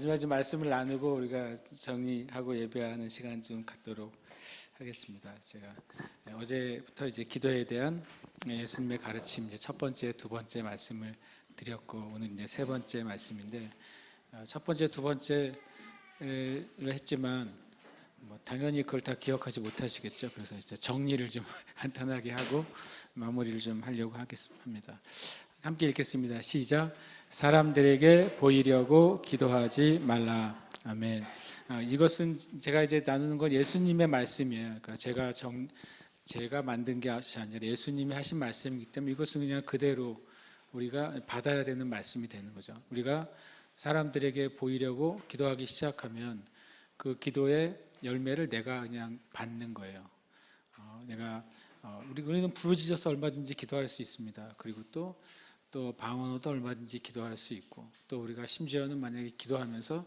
마지막에 좀 말씀을 나누고 우리가 정리하고 예배하는 시간 좀 갖도록 하겠습니다. 제가 어제부터 이제 기도에 대한 예수님의 가르침 이제 첫 번째, 두 번째 말씀을 드렸고 오늘 이제 세 번째 말씀인데 첫 번째, 두 번째를 했지만 당연히 그걸 다 기억하지 못하시겠죠. 그래서 이제 정리를 좀 간단하게 하고 마무리를 좀 하려고 하겠습니다. 함께 읽겠습니다. 시작. 사람들에게 보이려고 기도하지 말라. 아멘. 이것은 제가 이제 나누는 건 예수님의 말씀이에요. 그러니까 제가 만든 게 아니라 예수님이 하신 말씀이기 때문에 이것은 그냥 그대로 우리가 받아야 되는 말씀이 되는 거죠. 우리가 사람들에게 보이려고 기도하기 시작하면 그 기도의 열매를 내가 그냥 받는 거예요. 우리는 부르짖어서 얼마든지 기도할 수 있습니다. 그리고 또 방언으로도 얼마든지 기도할 수 있고 또 우리가 심지어는 만약에 기도하면서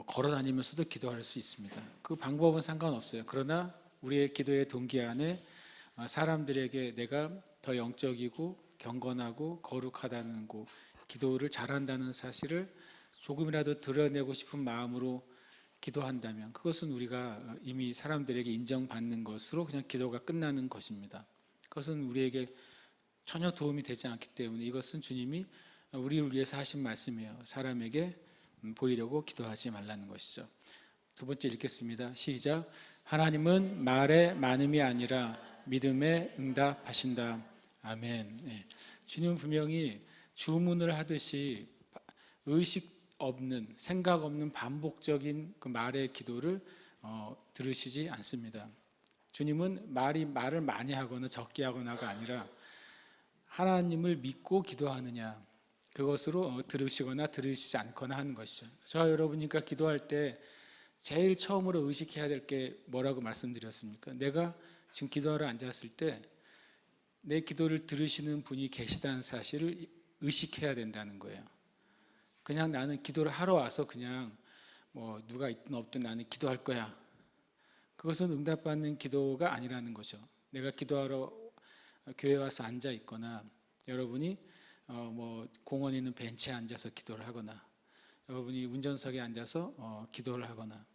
걸어 다니면서도 기도할 수 있습니다. 그 방법은 상관없어요. 그러나 우리의 기도의 동기 안에 사람들에게 내가 더 영적이고 경건하고 거룩하다는 거, 기도를 잘한다는 사실을 조금이라도 드러내고 싶은 마음으로 기도한다면 그것은 우리가 이미 사람들에게 인정받는 것으로 그냥 기도가 끝나는 것입니다. 그것은 우리에게 전혀 도움이 되지 않기 때문에 이것은 주님이 우리를 위해서 하신 말씀이에요. 사람에게 보이려고 기도하지 말라는 것이죠. 두 번째 읽겠습니다. 시작. 하나님은 말의 많음이 아니라 믿음에 응답하신다. 아멘. 주님은 분명히 주문을 하듯이 의식 없는, 생각 없는 반복적인 그 말의 기도를 들으시지 않습니다. 주님은 말을 많이 하거나 적게 하거나가 아니라 하나님을 믿고 기도하느냐, 그것으로 들으시거나 들으시지 않거나 하는 것이죠. 저와 여러분이니까 기도할 때 제일 처음으로 의식해야 될 게 뭐라고 말씀드렸습니까? 내가 지금 기도하러 앉았을 때 내 기도를 들으시는 분이 계시다는 사실을 의식해야 된다는 거예요. 그냥 나는 기도를 하러 와서 그냥 누가 있든 없든 나는 기도할 거야. 그것은 응답받는 기도가 아니라는 거죠. 내가 기도하러 교회 와서 앉아 있거나 여러분이 공원에 있는 벤치에 앉아서 기도를 하거나 여러분이 운전석에 앉아서 기도를 하거나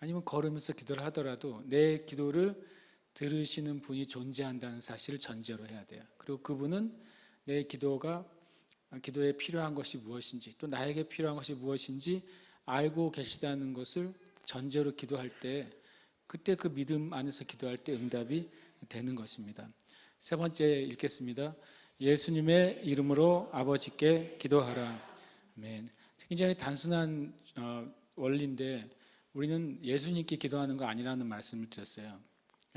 아니면 걸으면서 기도를 하더라도 내 기도를 들으시는 분이 존재한다는 사실을 전제로 해야 돼요. 그리고 그분은 내 기도에 필요한 것이 무엇인지 또 나에게 필요한 것이 무엇인지 알고 계시다는 것을 전제로 기도할 때 그때 그 믿음 안에서 기도할 때 응답이 되는 것입니다. 세 번째 읽겠습니다. 예수님의 이름으로 아버지께 기도하라. 아멘. 굉장히 단순한 원리인데 우리는 예수님께 기도하는 거 아니라는 말씀을 드렸어요.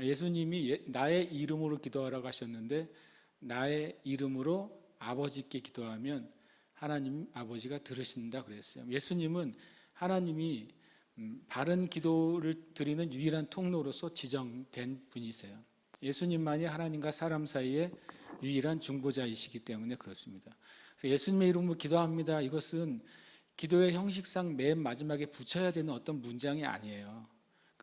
예수님이 나의 이름으로 기도하라고 하셨는데 나의 이름으로 아버지께 기도하면 하나님 아버지가 들으신다 그랬어요. 예수님은 하나님이 바른 기도를 드리는 유일한 통로로서 지정된 분이세요. 예수님만이 하나님과 사람 사이의 유일한 중보자이시기 때문에 그렇습니다. 그래서 예수님의 이름으로 기도합니다. 이것은 기도의 형식상 맨 마지막에 붙여야 되는 어떤 문장이 아니에요.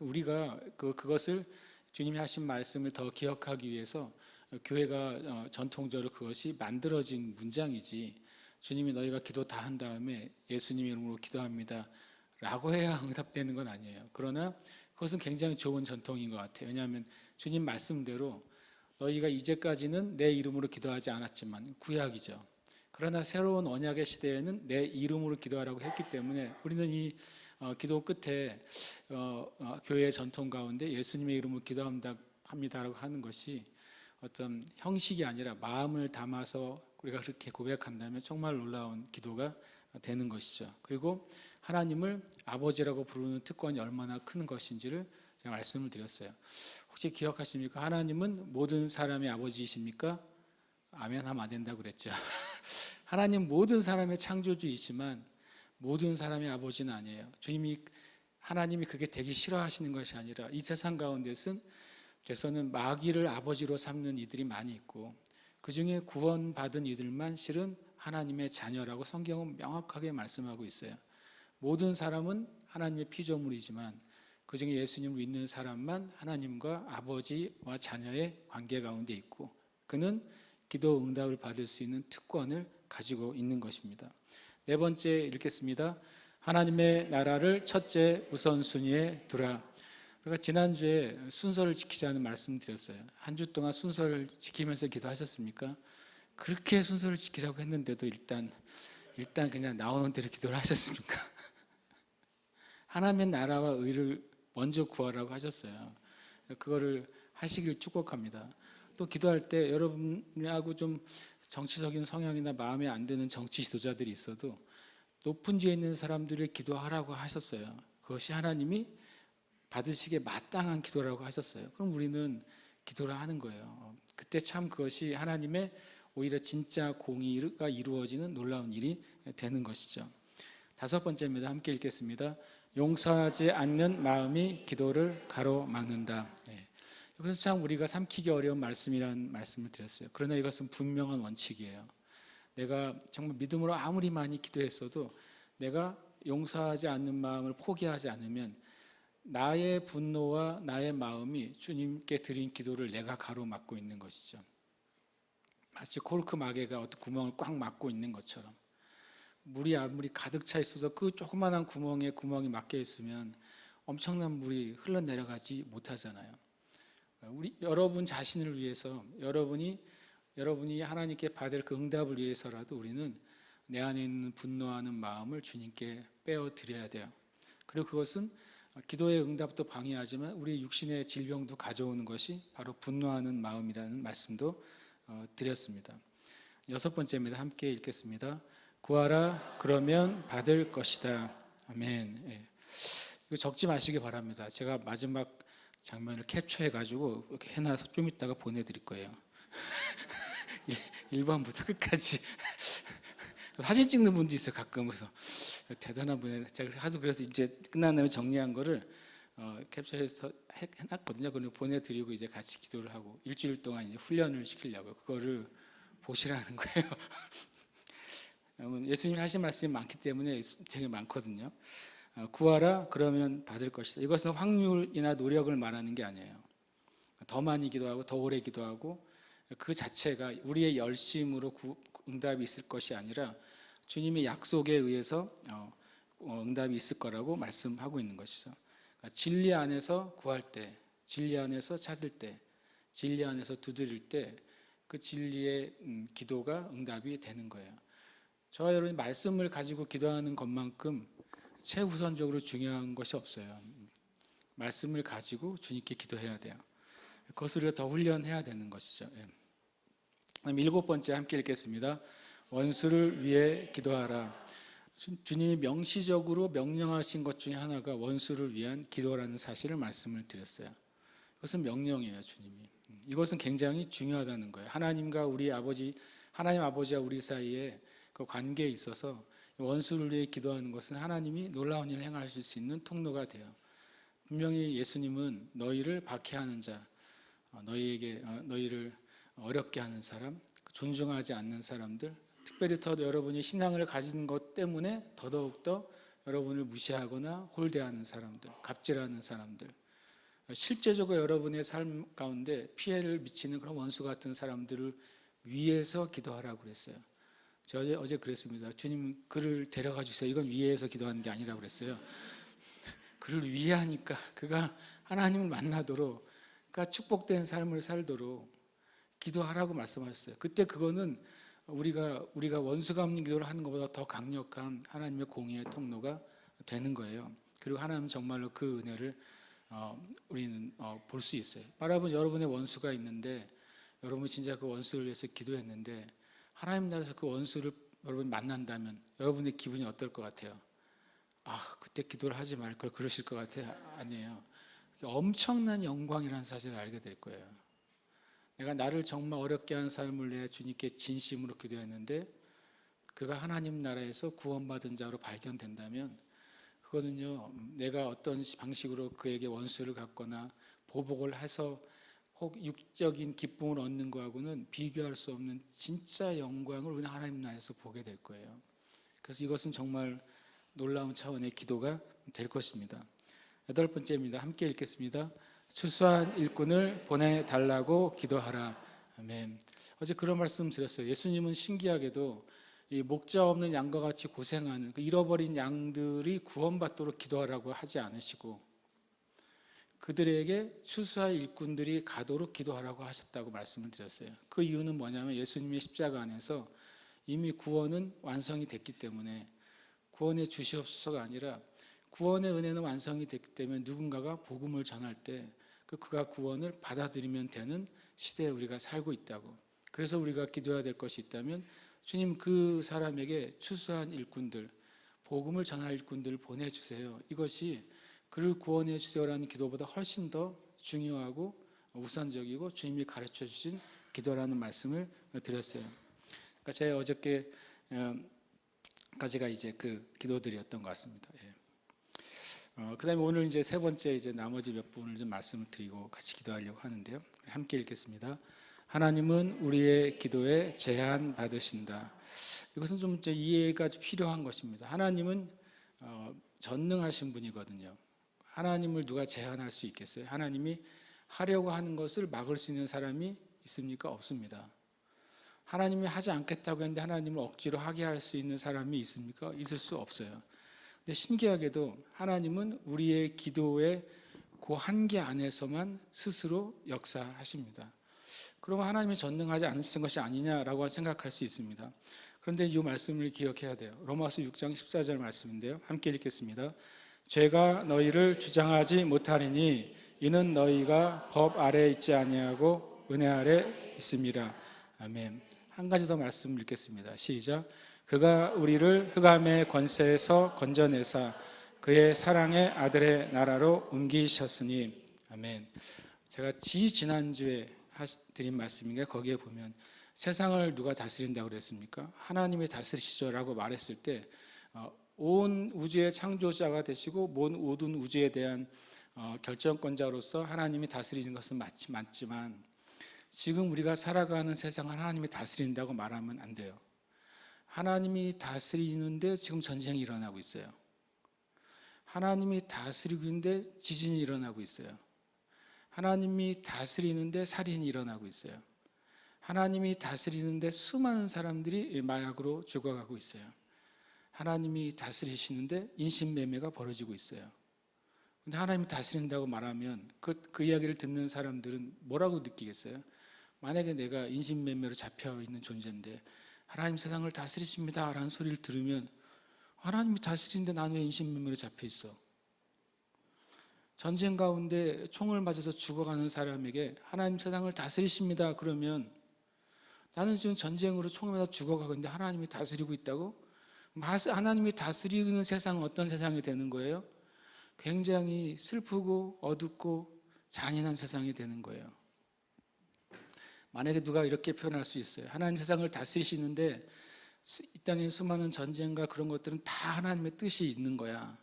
우리가 그것을 주님이 하신 말씀을 더 기억하기 위해서 교회가 전통적으로 그것이 만들어진 문장이지 주님이 너희가 기도 다 한 다음에 예수님 이름으로 기도합니다 라고 해야 응답되는 건 아니에요. 그러나 그것은 굉장히 좋은 전통인 것 같아요. 왜냐하면 주님 말씀대로 너희가 이제까지는 내 이름으로 기도하지 않았지만 구약이죠. 그러나 새로운 언약의 시대에는 내 이름으로 기도하라고 했기 때문에 우리는 이 기도 끝에 교회의 전통 가운데 예수님의 이름으로 기도합니다라고 하는 것이 어떤 형식이 아니라 마음을 담아서 우리가 그렇게 고백한다면 정말 놀라운 기도가 되는 것이죠. 그리고 하나님을 아버지라고 부르는 특권이 얼마나 큰 것인지를 제가 말씀을 드렸어요. 혹시 기억하십니까? 하나님은 모든 사람의 아버지이십니까? 아멘 하면 안 된다고 그랬죠. 하나님 모든 사람의 창조주이시지만 모든 사람의 아버지는 아니에요. 하나님이 그렇게 되기 싫어하시는 것이 아니라 이 세상 가운데서는 마귀를 아버지로 삼는 이들이 많이 있고 그 중에 구원받은 이들만 실은 하나님의 자녀라고 성경은 명확하게 말씀하고 있어요. 모든 사람은 하나님의 피조물이지만 그 중에 예수님을 믿는 사람만 하나님과 아버지와 자녀의 관계 가운데 있고 그는 기도 응답을 받을 수 있는 특권을 가지고 있는 것입니다. 네 번째 읽겠습니다. 하나님의 나라를 첫째 우선순위에 두라. 우리가 지난주에 순서를 지키자는 말씀 드렸어요. 한 주 동안 순서를 지키면서 기도하셨습니까? 그렇게 순서를 지키라고 했는데도 일단 그냥 나오는 대로 기도를 하셨습니까? 하나님의 나라와 의를 먼저 구하라고 하셨어요. 그거를 하시길 축복합니다. 또 기도할 때 여러분하고 좀 정치적인 성향이나 마음에 안 드는 정치 지도자들이 있어도 높은 지에 있는 사람들을 기도하라고 하셨어요. 그것이 하나님이 받으시기에 마땅한 기도라고 하셨어요. 그럼 우리는 기도를 하는 거예요. 그때 참 그것이 하나님의 오히려 진짜 공의가 이루어지는 놀라운 일이 되는 것이죠. 다섯 번째입니다. 함께 읽겠습니다. 용서하지 않는 마음이 기도를 가로막는다. 네. 여기서 참 우리가 삼키기 어려운 말씀이라는 말씀을 드렸어요. 그러나 이것은 분명한 원칙이에요. 내가 정말 믿음으로 아무리 많이 기도했어도 내가 용서하지 않는 마음을 포기하지 않으면 나의 분노와 나의 마음이 주님께 드린 기도를 내가 가로막고 있는 것이죠. 마치 코르크 마개가 어떤 구멍을 꽉 막고 있는 것처럼 물이 아무리 가득 차 있어도 그 조그마한 구멍에 구멍이 막혀 있으면 엄청난 물이 흘러내려가지 못하잖아요. 여러분 자신을 위해서 여러분이 하나님께 받을 그 응답을 위해서라도 우리는 내 안에 있는 분노하는 마음을 주님께 빼어드려야 돼요. 그리고 그것은 기도의 응답도 방해하지만 우리 육신의 질병도 가져오는 것이 바로 분노하는 마음이라는 말씀도 드렸습니다. 여섯 번째입니다. 함께 읽겠습니다. 구하라 그러면 받을 것이다. 아멘. 예. 이거 적지 마시기 바랍니다. 제가 마지막 장면을 캡처해가지고 이렇게 해놔서 좀 이따가 보내드릴 거예요. 1번부터 끝까지 사진 찍는 분도 있어요. 가끔. 그래서 대단한 분이에요. 제가 하도 그래서 이제 끝난 다음에 정리한 거를 캡처해서 해놨거든요. 그걸 보내드리고 이제 같이 기도를 하고 일주일 동안 이제 훈련을 시키려고 그거를 보시라는 거예요. 예수님이 하신 말씀이 많기 때문에 되게 많거든요. 구하라 그러면 받을 것이다. 이것은 확률이나 노력을 말하는 게 아니에요. 더 많이 기도하고 더 오래 기도하고 그 자체가 우리의 열심으로 응답이 있을 것이 아니라 주님의 약속에 의해서 응답이 있을 거라고 말씀하고 있는 것이죠. 진리 안에서 구할 때, 진리 안에서 찾을 때, 진리 안에서 두드릴 때 그 진리의 기도가 응답이 되는 거예요. 저와 여러분이 말씀을 가지고 기도하는 것만큼 최우선적으로 중요한 것이 없어요. 말씀을 가지고 주님께 기도해야 돼요. 그것을 우리가 더 훈련해야 되는 것이죠. 그럼 일곱 번째 함께 읽겠습니다. 원수를 위해 기도하라. 주님이 명시적으로 명령하신 것 중에 하나가 원수를 위한 기도라는 사실을 말씀을 드렸어요. 이것은 명령이에요, 주님이. 이것은 굉장히 중요하다는 거예요. 하나님과 우리 아버지, 하나님 아버지와 우리 사이에 그 관계에 있어서 원수를 위해 기도하는 것은 하나님이 놀라운 일을 행하실 수 있는 통로가 돼요. 분명히 예수님은 너희를 박해하는 자, 너희를 어렵게 하는 사람, 존중하지 않는 사람들, 특별히 더 여러분이 신앙을 가진 것 때문에 더더욱더 여러분을 무시하거나 홀대하는 사람들, 갑질하는 사람들, 실제적으로 여러분의 삶 가운데 피해를 미치는 그런 원수 같은 사람들을 위해서 기도하라고 그랬어요. 제가 어제 그랬습니다. 주님 그를 데려가 주세요. 이건 위해서 기도하는 게 아니라고 그랬어요. 그를 위해 하니까 그가 하나님을 만나도록, 그가 축복된 삶을 살도록 기도하라고 말씀하셨어요. 그때 그거는 우리가 원수가 없는 기도를 하는 것보다 더 강력한 하나님의 공의의 통로가 되는 거예요. 그리고 하나님은 정말로 그 은혜를 우리는 볼 수 있어요. 바라본 여러분의 원수가 있는데 여러분이 진짜 그 원수를 위해서 기도했는데 하나님 나라에서 그 원수를 여러분이 만난다면 여러분의 기분이 어떨 것 같아요? 그때 기도를 하지 말 걸 그러실 것 같아요? 아니에요. 엄청난 영광이라는 사실을 알게 될 거예요. 내가 나를 정말 어렵게 한 삶을 내 주님께 진심으로 기도했는데 그가 하나님 나라에서 구원받은 자로 발견된다면 그거는요, 내가 어떤 방식으로 그에게 원수를 갚거나 보복을 해서 혹 육적인 기쁨을 얻는 거하고는 비교할 수 없는 진짜 영광을 우리는 하나님 나라에서 보게 될 거예요. 그래서 이것은 정말 놀라운 차원의 기도가 될 것입니다. 여덟 번째입니다. 함께 읽겠습니다. 수수한 일꾼을 보내달라고 기도하라. 아멘. 어제 그런 말씀 드렸어요. 예수님은 신기하게도 이 목자 없는 양과 같이 고생하는 그 잃어버린 양들이 구원받도록 기도하라고 하지 않으시고 그들에게 추수할 일꾼들이 가도록 기도하라고 하셨다고 말씀을 드렸어요. 그 이유는 뭐냐면 예수님의 십자가 안에서 이미 구원은 완성이 됐기 때문에 구원의 주시옵소서가 아니라 구원의 은혜는 완성이 됐기 때문에 누군가가 복음을 전할 때 그가 구원을 받아들이면 되는 시대에 우리가 살고 있다고. 그래서 우리가 기도해야 될 것이 있다면 주님 그 사람에게 추수한 일꾼들, 복음을 전할 일꾼들을 보내주세요. 이것이 그를 구원해 주세요라는 기도보다 훨씬 더 중요하고 우선적이고 주님이 가르쳐 주신 기도라는 말씀을 드렸어요. 그러니까 제가 어저께까지가 이제 그 기도들이었던 것 같습니다. 그다음에 오늘 이제 세 번째 이제 나머지 몇 분을 좀 말씀을 드리고 같이 기도하려고 하는데요. 함께 읽겠습니다. 하나님은 우리의 기도에 제한 받으신다. 이것은 좀 이해가 필요한 것입니다. 하나님은 전능하신 분이거든요. 하나님을 누가 제한할 수 있겠어요? 하나님이 하려고 하는 것을 막을 수 있는 사람이 있습니까? 없습니다. 하나님이 하지 않겠다고 했는데 하나님을 억지로 하게 할 수 있는 사람이 있습니까? 있을 수 없어요. 근데 신기하게도 하나님은 우리의 기도의 그 한계 안에서만 스스로 역사하십니다. 그러면 하나님이 전능하지 않으신 것이 아니냐라고 생각할 수 있습니다. 그런데 이 말씀을 기억해야 돼요. 로마서 6장 14절 말씀인데요. 함께 읽겠습니다. 죄가 너희를 주장하지 못하리니 이는 너희가 법 아래 있지 아니하고 은혜 아래 있음이라. 아멘. 한 가지 더 말씀 읽겠습니다. 시작. 그가 우리를 흑암의 권세에서 건져내사 그의 사랑의 아들의 나라로 옮기셨으니. 아멘. 제가 지난주에 드린 말씀인데 거기에 보면 세상을 누가 다스린다고 그랬습니까? 하나님이 다스리시죠라고 말했을 때 온 우주의 창조자가 되시고 모든 우주에 대한 결정권자로서 하나님이 다스리는 것은 맞지만 지금 우리가 살아가는 세상을 하나님이 다스린다고 말하면 안 돼요. 하나님이 다스리는데 지금 전쟁이 일어나고 있어요. 하나님이 다스리고 있는데 지진이 일어나고 있어요. 하나님이 다스리는데 살인이 일어나고 있어요. 하나님이 다스리는데 수많은 사람들이 마약으로 죽어가고 있어요. 하나님이 다스리시는데 인신매매가 벌어지고 있어요. 근데 하나님이 다스린다고 말하면 그 이야기를 듣는 사람들은 뭐라고 느끼겠어요? 만약에 내가 인신매매로 잡혀있는 존재인데 하나님 세상을 다스리십니다 라는 소리를 들으면 하나님이 다스리는데 나는 왜 인신매매로 잡혀있어? 전쟁 가운데 총을 맞아서 죽어가는 사람에게 하나님 세상을 다스리십니다 그러면 나는 지금 전쟁으로 총을 맞아 죽어가고 있는데 하나님이 다스리고 있다고? 하나님이 다스리는 세상은 어떤 세상이 되는 거예요? 굉장히 슬프고 어둡고 잔인한 세상이 되는 거예요. 만약에 누가 이렇게 표현할 수 있어요. 하나님 세상을 다스리시는데 이 땅의 수많은 전쟁과 그런 것들은 다 하나님의 뜻이 있는 거야.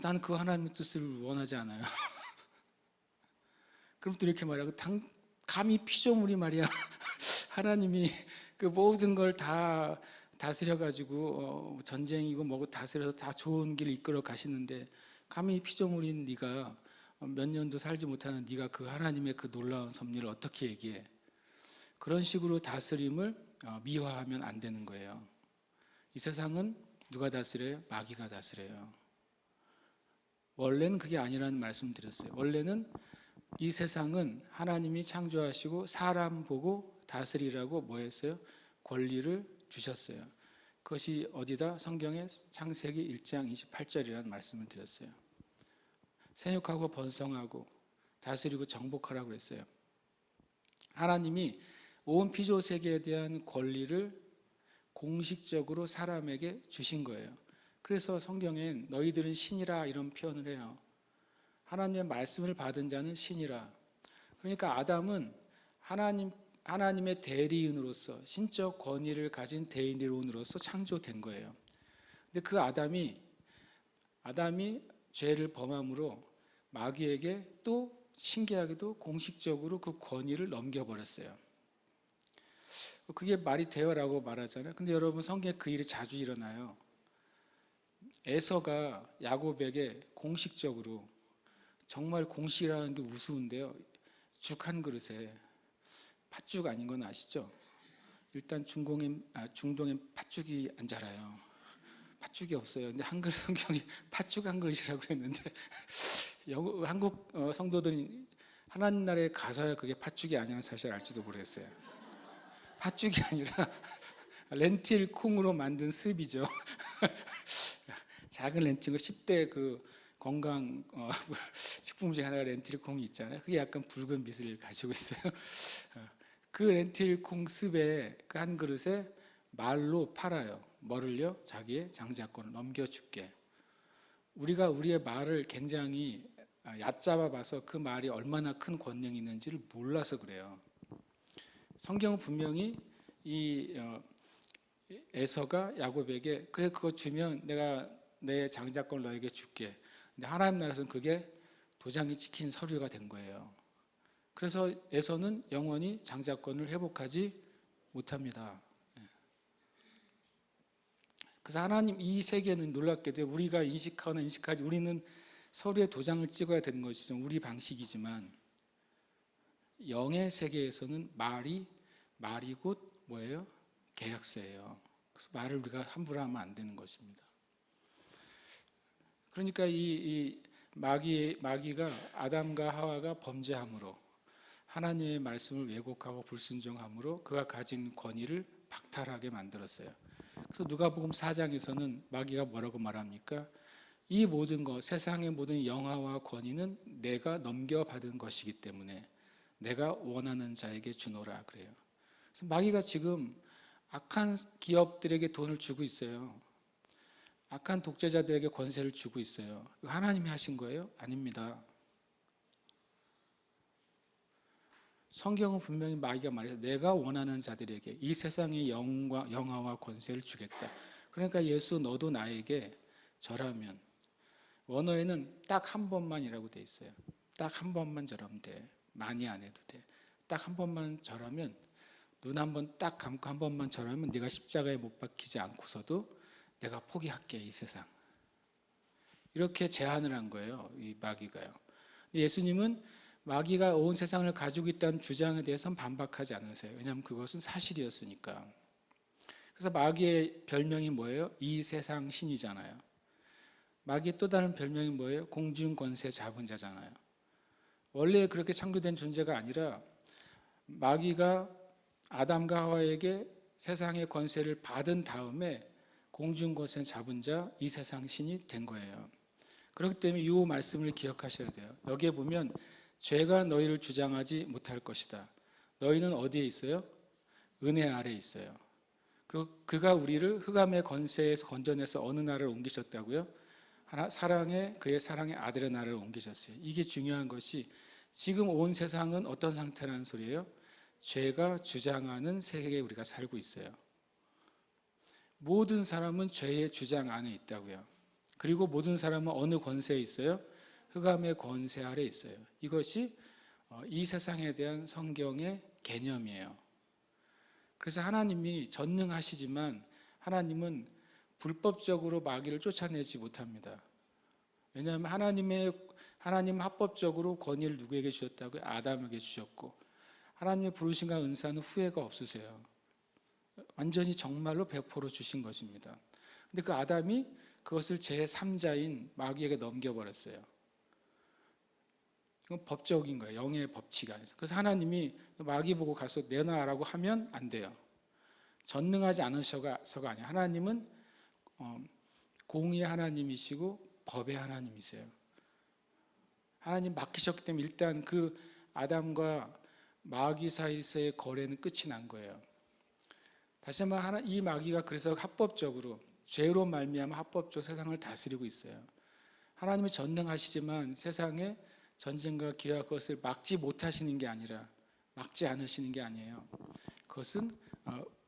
나는 그 하나님의 뜻을 원하지 않아요. 그럼 또 이렇게 말하고 감히 피조물이 말이야. 하나님이 그 모든 걸 다 다스려가지고 전쟁이고 뭐고 다스려서 다 좋은 길 이끌어 가시는데 감히 피조물인 네가 몇 년도 살지 못하는 네가 그 하나님의 그 놀라운 섭리를 어떻게 얘기해? 그런 식으로 다스림을 미화하면 안 되는 거예요. 이 세상은 누가 다스려요? 마귀가 다스려요. 원래는 그게 아니라는 말씀 드렸어요. 원래는 이 세상은 하나님이 창조하시고 사람 보고 다스리라고 뭐 했어요? 권리를 주셨어요. 그것이 어디다? 성경의 창세기 1장 28절이라는 말씀을 드렸어요. 생육하고 번성하고 다스리고 정복하라고 그랬어요. 하나님이 온 피조 세계에 대한 권리를 공식적으로 사람에게 주신 거예요. 그래서 성경엔 너희들은 신이라 이런 표현을 해요. 하나님의 말씀을 받은 자는 신이라. 그러니까 아담은 하나님의 대리인으로서 신적 권위를 가진 대리인으로서 창조된 거예요. 근데 그 아담이 죄를 범함으로 마귀에게 또 신기하게도 공식적으로 그 권위를 넘겨버렸어요. 그게 말이 돼요라고 말하잖아요. 근데 여러분 성경에 그 일이 자주 일어나요. 에서가 야곱에게 공식적으로, 정말 공식이라는 게 우스운데요, 죽 한 그릇에 팥죽 아닌 건 아시죠? 일단 중동엔 팥죽이 안 자라요. 팥죽이 없어요. 근데 한글 성경이 팥죽 한 그릇이라고 그랬는데 한국 성도들이 하나님 나라에 가서야 그게 팥죽이 아니라는 사실을 알지도 모르겠어요. 팥죽이 아니라 렌틸 콩으로 만든 습이죠. 작은 렌틸 10대 그 건강 식품 중에 하나가 렌틸 콩이 있잖아요. 그게 약간 붉은 빛을 가지고 있어요. 그 렌틸 콩 습에 그 한 그릇에 말로 팔아요. 뭐를요? 자기의 장자권을 넘겨줄게. 우리가 우리의 말을 굉장히 얕잡아 봐서 그 말이 얼마나 큰 권능이 있는지를 몰라서 그래요. 성경은 분명히 이 에서가 야곱에게 그래 그거 주면 내가 내 장자권을 너에게 줄게. 근데 하나님 나라에서는 그게 도장이 찍힌 서류가 된 거예요. 그래서 에서는 영원히 장자권을 회복하지 못합니다. 그래서 하나님 이 세계는 놀랍게도 우리가 인식하거나 인식하지 우리는 서류에 도장을 찍어야 되는 것이 우리 방식이지만 영의 세계에서는 말이 곧 뭐예요? 계약서예요. 그래서 말을 우리가 함부로 하면 안 되는 것입니다. 그러니까 이 마귀가 아담과 하와가 범죄함으로 하나님의 말씀을 왜곡하고 불순종함으로 그가 가진 권위를 박탈하게 만들었어요. 그래서 누가복음 4장에서는 마귀가 뭐라고 말합니까? 이 모든 것, 세상의 모든 영화와 권위는 내가 넘겨받은 것이기 때문에 내가 원하는 자에게 주노라 그래요. 그래서 마귀가 지금 악한 기업들에게 돈을 주고 있어요. 악한 독재자들에게 권세를 주고 있어요. 하나님이 하신 거예요? 아닙니다. 성경은 분명히 마귀가 말해서 내가 원하는 자들에게 이 세상의 영화와 권세를 주겠다. 그러니까 예수 너도 나에게 절하면 원어에는 딱 한 번만이라고 돼 있어요. 딱 한 번만 절하면 돼. 많이 안 해도 돼. 딱 한 번만 절하면 눈 한 번 딱 감고 한 번만 절하면 네가 십자가에 못 박히지 않고서도 내가 포기할게 이 세상. 이렇게 제안을 한 거예요. 이 마귀가요. 예수님은 마귀가 온 세상을 가지고 있다는 주장에 대해서는 반박하지 않으세요. 왜냐하면 그것은 사실이었으니까. 그래서 마귀의 별명이 뭐예요? 이 세상 신이잖아요. 마귀의 또 다른 별명이 뭐예요? 공중 권세 잡은 자잖아요. 원래 그렇게 창조된 존재가 아니라 마귀가 아담과 하와에게 세상의 권세를 받은 다음에 공중 권세 잡은 자 이 세상 신이 된 거예요. 그렇기 때문에 이 말씀을 기억하셔야 돼요. 여기에 보면 죄가 너희를 주장하지 못할 것이다. 너희는 어디에 있어요? 은혜 아래 있어요. 그리고 그가 우리를 흑암의 권세에서 건져내서 어느 나라를 옮기셨다고요? 그의 사랑의 아들의 나라를 옮기셨어요. 이게 중요한 것이 지금 온 세상은 어떤 상태라는 소리예요? 죄가 주장하는 세계에 우리가 살고 있어요. 모든 사람은 죄의 주장 안에 있다고요. 그리고 모든 사람은 어느 권세에 있어요? 흑암의 권세 아래 있어요. 이것이 이 세상에 대한 성경의 개념이에요. 그래서 하나님이 전능하시지만 하나님은 불법적으로 마귀를 쫓아내지 못합니다. 왜냐하면 하나님 합법적으로 권위를 누구에게 주셨다고요? 아담에게 주셨고 하나님의 부르심과 은사는 후회가 없으세요. 완전히 정말로 100% 주신 것입니다. 근데 그 아담이 그것을 제3자인 마귀에게 넘겨버렸어요. 이건 법적인 거예요. 영의 법칙 안에서. 그래서 하나님이 마귀 보고 가서 내놔라고 하면 안 돼요. 전능하지 않으셔서가 아니에요. 하나님은 공의의 하나님이시고 법의 하나님이세요. 하나님 맡기셨기 때문에 일단 그 아담과 마귀 사이에서의 거래는 끝이 난 거예요. 다시 한번 이 마귀가 그래서 합법적으로 죄로 말미암아 합법적으로 세상을 다스리고 있어요. 하나님이 전능하시지만 세상에 전쟁과 기회와 그것을 막지 못하시는 게 아니라 막지 않으시는 게 아니에요. 그것은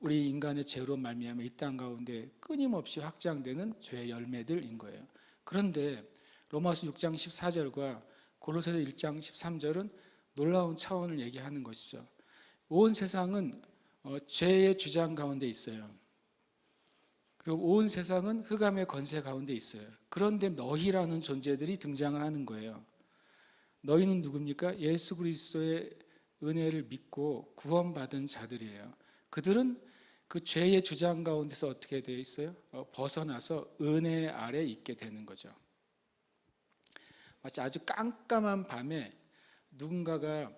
우리 인간의 죄로 말미암아 이 땅 가운데 끊임없이 확장되는 죄의 열매들인 거예요. 그런데 로마서 6장 14절과 골로새서 1장 13절은 놀라운 차원을 얘기하는 것이죠. 온 세상은 죄의 주장 가운데 있어요. 그리고 온 세상은 흑암의 권세 가운데 있어요. 그런데 너희라는 존재들이 등장을 하는 거예요. 너희는 누굽니까? 예수 그리스도의 은혜를 믿고 구원받은 자들이에요. 그들은 그 죄의 주장 가운데서 어떻게 되어 있어요? 벗어나서 은혜 아래 있게 되는 거죠. 마치 아주 깜깜한 밤에 누군가가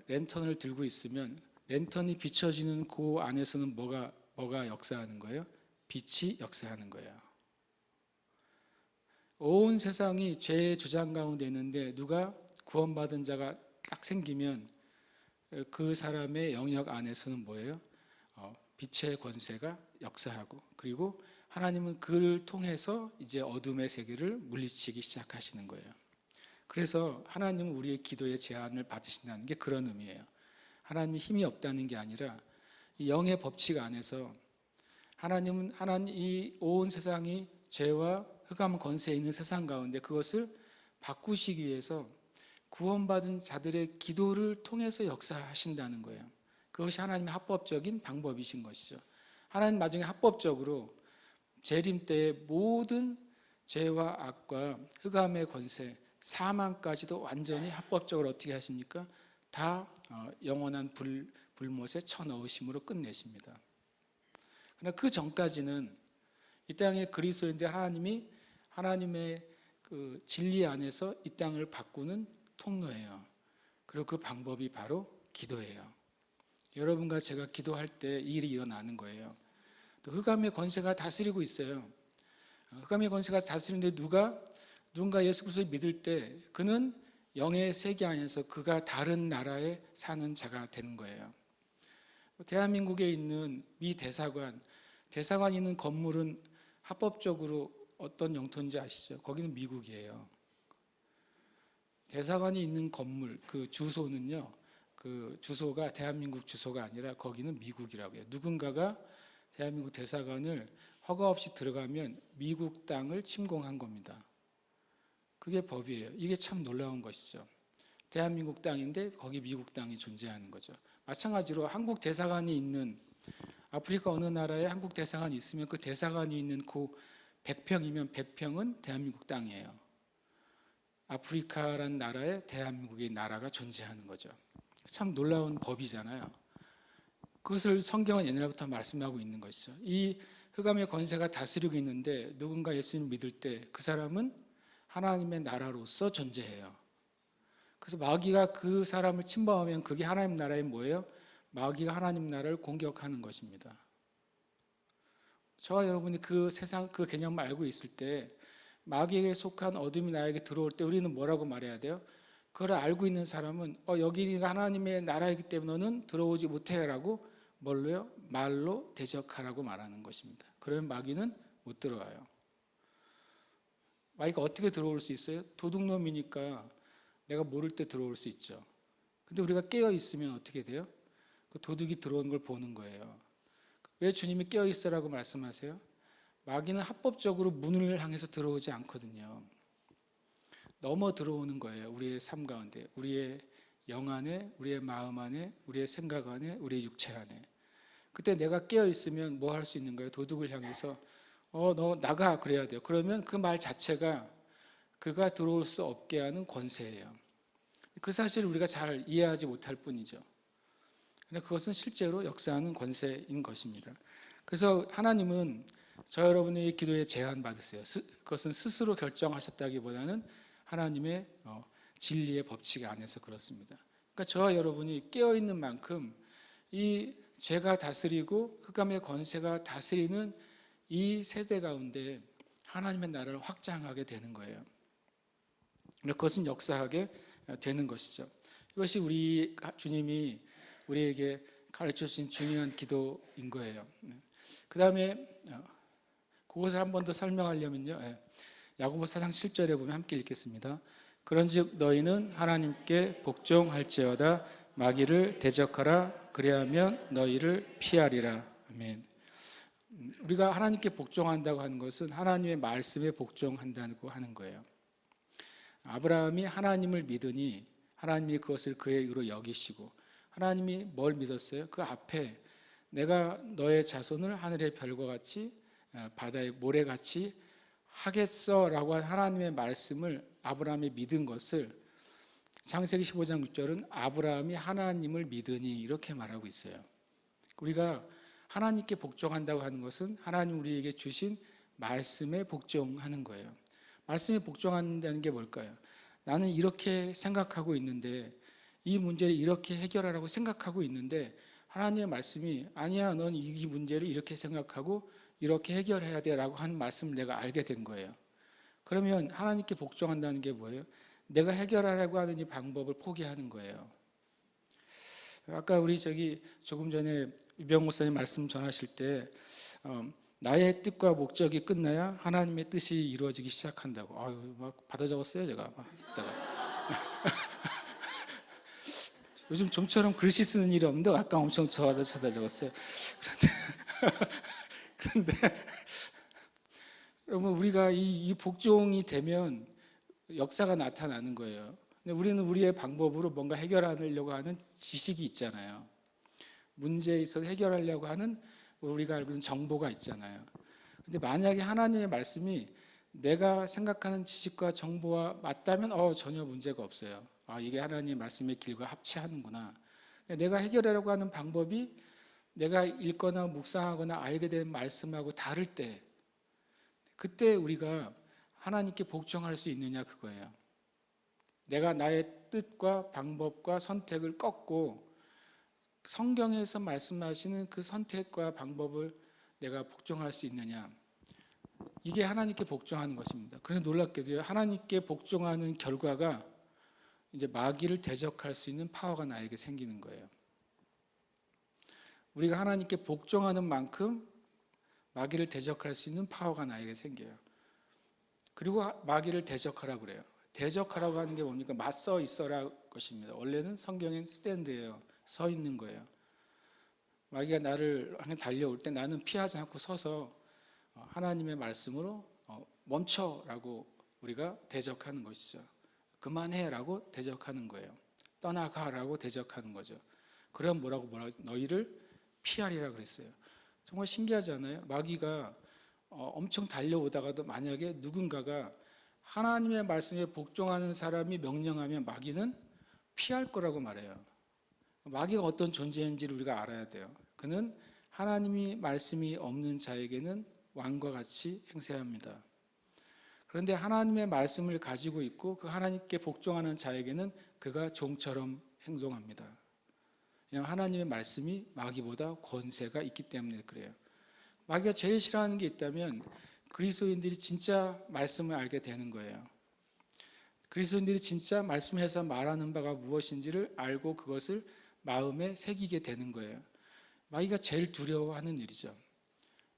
랜턴을 들고 있으면 랜턴이 비춰지는 그 안에서는 뭐가 역사하는 거예요? 빛이 역사하는 거예요. 온 세상이 죄의 주장 가운데 있는데 누가 구원받은 자가 딱 생기면 그 사람의 영역 안에서는 뭐예요? 빛의 권세가 역사하고, 그리고 하나님은 그를 통해서 이제 어둠의 세계를 물리치기 시작하시는 거예요. 그래서 하나님은 우리의 기도의 제한을 받으신다는 게 그런 의미예요. 하나님이 힘이 없다는 게 아니라 이 영의 법칙 안에서 하나님은 이 온 세상이 죄와 흑암 권세에 있는 세상 가운데 그것을 바꾸시기 위해서 구원받은 자들의 기도를 통해서 역사하신다는 거예요. 그것이 하나님의 합법적인 방법이신 것이죠. 하나님 나중에 합법적으로 재림 때의 모든 죄와 악과 흑암의 권세, 사망까지도 완전히 합법적으로 어떻게 하십니까? 다 영원한 불못에 쳐넣으심으로 끝내십니다. 그러나 그 전까지는 이 땅의 그리스도인들 하나님의 그 진리 안에서 이 땅을 바꾸는 통로예요. 그리고 그 방법이 바로 기도예요. 여러분과 제가 기도할 때 이 일이 일어나는 거예요. 또 흑암의 권세가 다스리고 있어요. 흑암의 권세가 다스리는데 누군가 예수 그리스도를 믿을 때 그는 영의 세계 안에서 그가 다른 나라에 사는 자가 되는 거예요. 대한민국에 있는 미 대사관이 있는 건물은 합법적으로 어떤 영토인지 아시죠? 거기는 미국이에요. 대사관이 있는 건물 그 주소는요, 그 주소가 대한민국 주소가 아니라 거기는 미국이라고 해요. 누군가가 대한민국 대사관을 허가 없이 들어가면 미국 땅을 침공한 겁니다. 그게 법이에요. 이게 참 놀라운 것이죠. 대한민국 땅인데 거기 미국 땅이 존재하는 거죠. 마찬가지로 한국 대사관이 있는 아프리카 어느 나라에 한국 대사관이 있으면 그 대사관이 있는 그 100평이면 100평은 대한민국 땅이에요. 아프리카라는 나라에 대한민국의 나라가 존재하는 거죠. 참 놀라운 법이잖아요. 그것을 성경은 옛날부터 말씀하고 있는 것이죠. 이 흑암의 권세가 다스리고 있는데 누군가 예수님 믿을 때 그 사람은 하나님의 나라로서 존재해요. 그래서 마귀가 그 사람을 침범하면 그게 하나님 나라의 뭐예요? 마귀가 하나님 나라를 공격하는 것입니다. 저와 여러분이 그 세상 그 개념을 알고 있을 때 마귀에게 속한 어둠이 나에게 들어올 때 우리는 뭐라고 말해야 돼요? 그걸 알고 있는 사람은 여기가 하나님의 나라이기 때문에 너는 들어오지 못해라고 뭘로요? 말로 대적하라고 말하는 것입니다. 그러면 마귀는 못 들어와요. 마귀가 어떻게 들어올 수 있어요? 도둑놈이니까 내가 모를 때 들어올 수 있죠. 근데 우리가 깨어 있으면 어떻게 돼요? 그 도둑이 들어오는 걸 보는 거예요. 왜 주님이 깨어 있으라고 말씀하세요? 마귀는 합법적으로 문을 향해서 들어오지 않거든요. 넘어 들어오는 거예요. 우리의 삶 가운데, 우리의 영 안에, 우리의 마음 안에, 우리의 생각 안에, 우리의 육체 안에. 그때 내가 깨어 있으면 뭐 할 수 있는 거예요? 도둑을 향해서 너 나가 그래야 돼요. 그러면 그 말 자체가 그가 들어올 수 없게 하는 권세예요. 그 사실을 우리가 잘 이해하지 못할 뿐이죠. 근데 그것은 실제로 역사하는 권세인 것입니다. 그래서 하나님은 저 여러분의 기도에 제한 받으세요. 그것은 스스로 결정하셨다기보다는 하나님의 진리의 법칙 안에서 그렇습니다. 그러니까 저와 여러분이 깨어 있는 만큼 이 죄가 다스리고 흑암의 권세가 다스리는 이 세대 가운데 하나님의 나라를 확장하게 되는 거예요. 그것은 역사하게 되는 것이죠. 이것이 우리 주님이 우리에게 가르쳐 주신 중요한 기도인 거예요. 그 다음에 그것을 한 번 더 설명하려면요, 야고보 4장 7절에 보면 함께 읽겠습니다. 그런즉 너희는 하나님께 복종할지어다 마귀를 대적하라 그리하면 너희를 피하리라. 아멘. 우리가 하나님께 복종한다고 하는 것은 하나님의 말씀에 복종한다고 하는 거예요. 아브라함이 하나님을 믿으니 하나님이 그것을 그의 의로 여기시고, 하나님이 뭘 믿었어요? 그 앞에 내가 너의 자손을 하늘의 별과 같이 바다의 모래같이 하겠어라고 한 하나님의 말씀을 아브라함이 믿은 것을 창세기 15장 6절은 아브라함이 하나님을 믿으니 이렇게 말하고 있어요. 우리가 하나님께 복종한다고 하는 것은 하나님 우리에게 주신 말씀에 복종하는 거예요. 말씀에 복종한다는 게 뭘까요? 나는 이렇게 생각하고 있는데, 이 문제를 이렇게 해결하라고 생각하고 있는데 하나님의 말씀이 아니야, 넌 이 문제를 이렇게 생각하고 이렇게 해결해야 돼 라고 하는 말씀을 내가 알게 된 거예요. 그러면 하나님께 복종한다는 게 뭐예요? 내가 해결하려고 하는 이 방법을 포기하는 거예요. 아까 우리 조금 전에 유병 목사님 말씀 전하실 때 나의 뜻과 목적이 끝나야 하나님의 뜻이 이루어지기 시작한다고. 아유, 막 받아 적었어요, 제가 막 듣다가. 요즘 좀처럼 글씨 쓰는 일이 없는데 아까 엄청 받아 적었어요. 그런데 여러분, 우리가 이 복종이 되면 역사가 나타나는 거예요. 근데 우리는 우리의 방법으로 뭔가 해결하려고 하는 지식이 있잖아요. 문제에 있어서 해결하려고 하는 우리가 알고 있는 정보가 있잖아요. 근데 만약에 하나님의 말씀이 내가 생각하는 지식과 정보와 맞다면 전혀 문제가 없어요. 이게 하나님의 말씀의 길과 합치하는구나. 내가 해결하려고 하는 방법이 내가 읽거나 묵상하거나 알게 된 말씀하고 다를 때, 그때 우리가 하나님께 복종할 수 있느냐, 그거예요. 내가 나의 뜻과 방법과 선택을 꺾고 성경에서 말씀하시는 그 선택과 방법을 내가 복종할 수 있느냐, 이게 하나님께 복종하는 것입니다. 그래서 놀랍게도요, 하나님께 복종하는 결과가 이제 마귀를 대적할 수 있는 파워가 나에게 생기는 거예요. 우리가 하나님께 복종하는 만큼 마귀를 대적할 수 있는 파워가 나에게 생겨요. 그리고 마귀를 대적하라고 그래요. 대적하라고 하는 게 뭡니까? 맞서 있어라 것입니다. 원래는 성경엔 스탠드예요. 서 있는 거예요. 마귀가 나를 달려올 때 나는 피하지 않고 서서 하나님의 말씀으로 멈춰라고 우리가 대적하는 것이죠. 그만해라고 대적하는 거예요. 떠나가라고 대적하는 거죠. 그럼 뭐라고 너희를 피하리라 그랬어요. 정말 신기하지 않아요? 마귀가 엄청 달려오다가도 만약에 누군가가 하나님의 말씀에 복종하는 사람이 명령하면 마귀는 피할 거라고 말해요. 마귀가 어떤 존재인지를 우리가 알아야 돼요. 그는 하나님이 말씀이 없는 자에게는 왕과 같이 행세합니다. 그런데 하나님의 말씀을 가지고 있고 그 하나님께 복종하는 자에게는 그가 종처럼 행동합니다. 왜냐하면 하나님의 말씀이 마귀보다 권세가 있기 때문에 그래요. 마귀가 제일 싫어하는 게 있다면 그리스도인들이 진짜 말씀을 알게 되는 거예요. 그리스도인들이 진짜 말씀에서 말하는 바가 무엇인지를 알고 그것을 마음에 새기게 되는 거예요. 마귀가 제일 두려워하는 일이죠.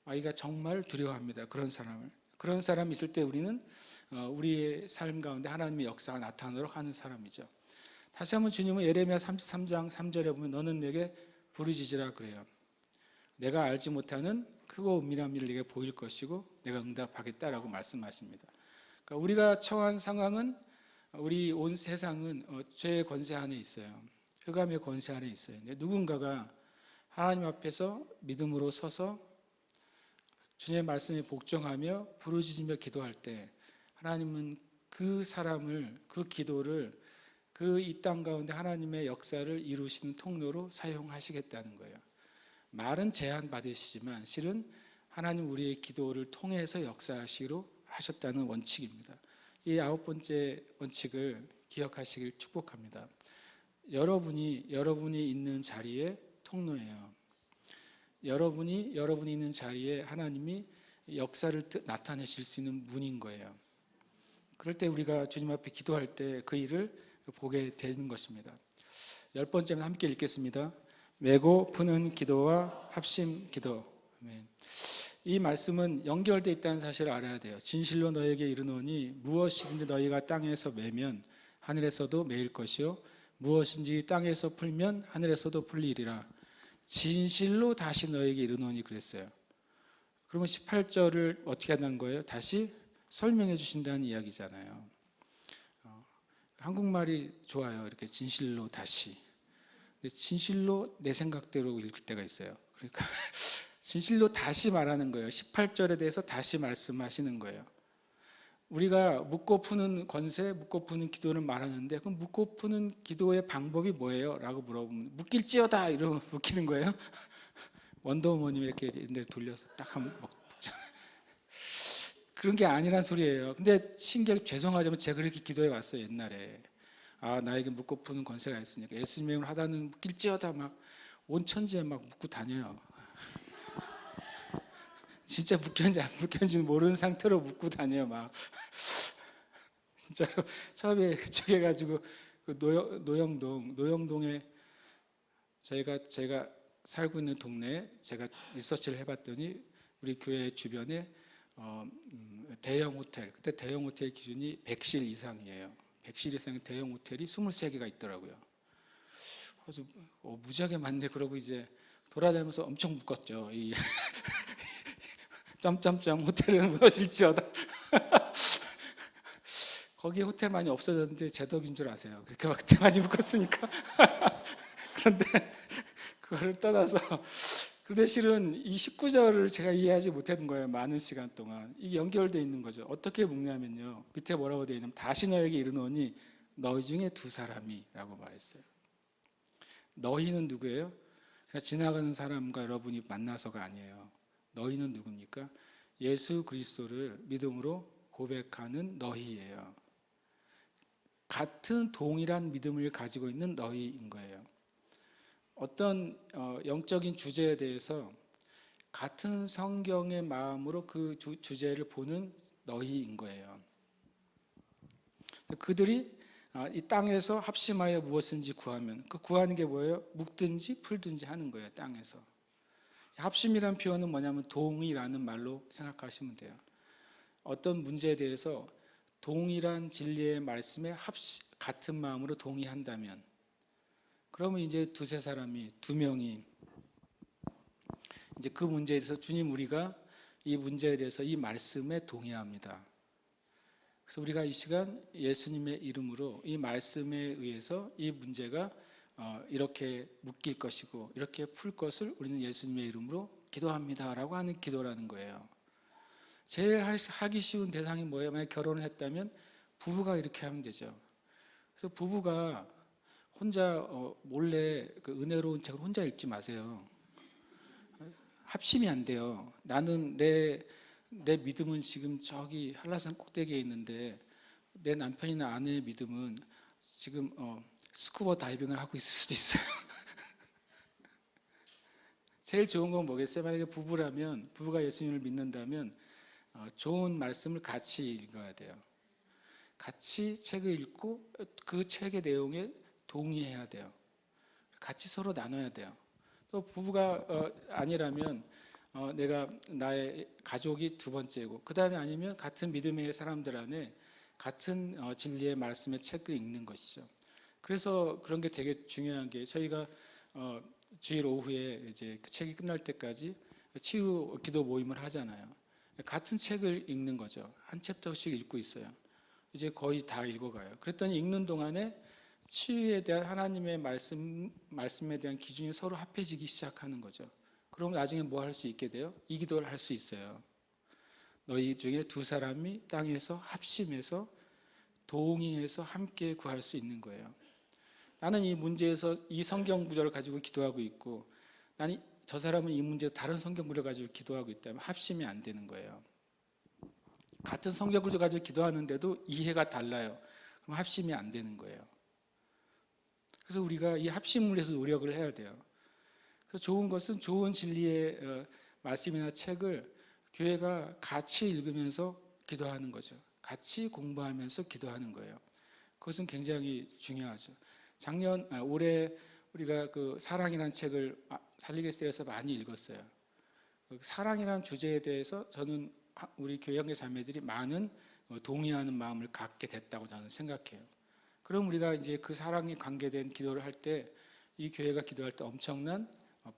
마귀가 정말 두려워합니다. 그런 사람이 있을 때 우리는 우리의 삶 가운데 하나님의 역사가 나타나도록 하는 사람이죠. 다시 한번 주님은 예레미야 33장 3절에 보면 너는 내게 부르짖으라 그래요. 내가 알지 못하는 크고 은밀한 일을 내게 보일 것이고 내가 응답하겠다라고 말씀하십니다. 그러니까 우리가 처한 상황은, 우리 온 세상은 죄의 권세 안에 있어요. 흑암의 권세 안에 있어요. 근데 누군가가 하나님 앞에서 믿음으로 서서 주님의 말씀에 복종하며 부르짖으며 기도할 때 하나님은 그 사람을, 그 기도를 그 이 땅 가운데 하나님의 역사를 이루시는 통로로 사용하시겠다는 거예요. 말은 제한받으시지만 실은 하나님 우리의 기도를 통해서 역사하시기로 하셨다는 원칙입니다. 이 9번째 원칙을 기억하시길 축복합니다. 여러분이 있는 자리에 통로예요. 여러분이 있는 자리에 하나님이 역사를 나타내실 수 있는 문인 거예요. 그럴 때 우리가 주님 앞에 기도할 때 그 일을 보게 되는 것입니다. 10번째는 함께 읽겠습니다. 메고 푸는 기도와 합심 기도. 아멘. 이 말씀은 연결되어 있다는 사실을 알아야 돼요. 진실로 너에게 이르노니 무엇이든지 너희가 땅에서 매면 하늘에서도 매일 것이요 무엇인지 땅에서 풀면 하늘에서도 풀리리라. 진실로 다시 너에게 이르노니 그랬어요. 그러면 18절을 어떻게 한다는 거예요? 다시 설명해 주신다는 이야기잖아요. 한국말이 좋아요. 이렇게 진실로 다시. 근데 진실로 내 생각대로 읽을 때가 있어요. 그러니까 진실로 다시 말하는 거예요. 18절에 대해서 다시 말씀하시는 거예요. 우리가 묻고 푸는 권세, 묻고 푸는 기도를 말하는데 그럼 묻고 푸는 기도의 방법이 뭐예요? 라고 물어보면 묻길지어다 이러면 묻히는 거예요. 원더우먼이 이렇게 옛날에 돌려서 딱 하면 막 그런 게 아니란 소리예요. 근데 신기하게 죄송하지만 제가 그렇게 기도해 왔어요 옛날에. 아 나에게 묻고 푸는 권세가 있으니까 예수님의 이름으로 하다는 묶일지어다 막 온 천지에 막 묶고 다녀요. 진짜 묶였는지 안 묶였는지는 모르는 상태로 묶고 다녀요 막. 진짜로 처음에 그쪽 해가지고 그 노영동에 제가 살고 있는 동네에 제가 리서치를 해봤더니 우리 교회 주변에 대형 호텔, 그때 대형 호텔 기준이 100실 이상이에요. 100실 이상의 대형 호텔이 23개가 있더라고요. 그래서 무지하게 많네. 그러고 이제 돌아다니면서 엄청 묶었죠. 이 점점점 호텔은 무너질지어다. 거기 호텔 많이 없어졌는데 제 덕인 줄 아세요. 그렇게 막 그때 많이 묶었으니까. 그런데 그거를 떠나서 그런데 실은 이 19절을 제가 이해하지 못했던 거예요. 많은 시간 동안. 이게 연결되어 있는 거죠. 어떻게 묶냐면요. 밑에 뭐라고 되어 있냐면 다시 너에게 이르노니 너희 중에 두 사람이 라고 말했어요. 너희는 누구예요? 그냥 지나가는 사람과 여러분이 만나서가 아니에요. 너희는 누굽니까? 예수 그리스도를 믿음으로 고백하는 너희예요. 같은 동일한 믿음을 가지고 있는 너희인 거예요. 어떤 영적인 주제에 대해서 같은 성경의 마음으로 그 주제를 보는 너희인 거예요. 그들이 이 땅에서 합심하여 무엇인지 구하면 그 구하는 게 뭐예요? 묵든지 풀든지 하는 거예요. 땅에서. 합심이라는 표현은 뭐냐면 동의라는 말로 생각하시면 돼요. 어떤 문제에 대해서 동일한 진리의 말씀에 같은 마음으로 동의한다면 그러면 이제 두세 사람이 두 명이 이제 그 문제에 대해서 주님 우리가 이 문제에 대해서 이 말씀에 동의합니다. 그래서 우리가 이 시간 예수님의 이름으로 이 말씀에 의해서 이 문제가 이렇게 묶일 것이고 이렇게 풀 것을 우리는 예수님의 이름으로 기도합니다라고 하는 기도라는 거예요. 제일 하기 쉬운 대상이 뭐예요? 만약 결혼을 했다면 부부가 이렇게 하면 되죠. 그래서 부부가 혼자 몰래 그 은혜로운 책을 혼자 읽지 마세요. 합심이 안 돼요. 나는 내 믿음은 지금 저기 한라산 꼭대기에 있는데 내 남편이나 아내의 믿음은 지금 스쿠버 다이빙을 하고 있을 수도 있어요. 제일 좋은 건 뭐겠어요? 만약에 부부가 예수님을 믿는다면 좋은 말씀을 같이 읽어야 돼요. 같이 책을 읽고 그 책의 내용에 동의해야 돼요. 같이 서로 나눠야 돼요. 또 부부가 아니라면 나의 가족이 두 번째고 그 다음에 아니면 같은 믿음의 사람들 안에 같은 진리의 말씀의 책을 읽는 것이죠. 그래서 그런 게 되게 중요한 게 저희가 주일 오후에 이제 그 책이 끝날 때까지 치유 기도 모임을 하잖아요. 같은 책을 읽는 거죠. 한 챕터씩 읽고 있어요. 이제 거의 다 읽어가요. 그랬더니 읽는 동안에 치유에 대한 하나님의 말씀에 대한 기준이 서로 합해지기 시작하는 거죠. 그럼 나중에 뭐 할 수 있게 돼요? 이 기도를 할 수 있어요. 너희 중에 두 사람이 땅에서 합심해서 동의해서 함께 구할 수 있는 거예요. 나는 이 문제에서 이 성경 구절을 가지고 기도하고 있고 나는 저 사람은 이 문제에서 다른 성경 구절을 가지고 기도하고 있다면 합심이 안 되는 거예요. 같은 성경 구절 가지고 기도하는데도 이해가 달라요. 그럼 합심이 안 되는 거예요. 그래서 우리가 이 합심을 위해서 노력을 해야 돼요. 그래서 좋은 것은 좋은 진리의 말씀이나 책을 교회가 같이 읽으면서 기도하는 거죠. 같이 공부하면서 기도하는 거예요. 그것은 굉장히 중요하죠. 올해 우리가 그 사랑이라는 책을 살리게스에서 많이 읽었어요. 사랑이라는 주제에 대해서 저는 우리 교회 형제 자매들이 많은 동의하는 마음을 갖게 됐다고 저는 생각해요. 그럼 우리가 이제 그 사랑이 관계된 기도를 할 때 이 교회가 기도할 때 엄청난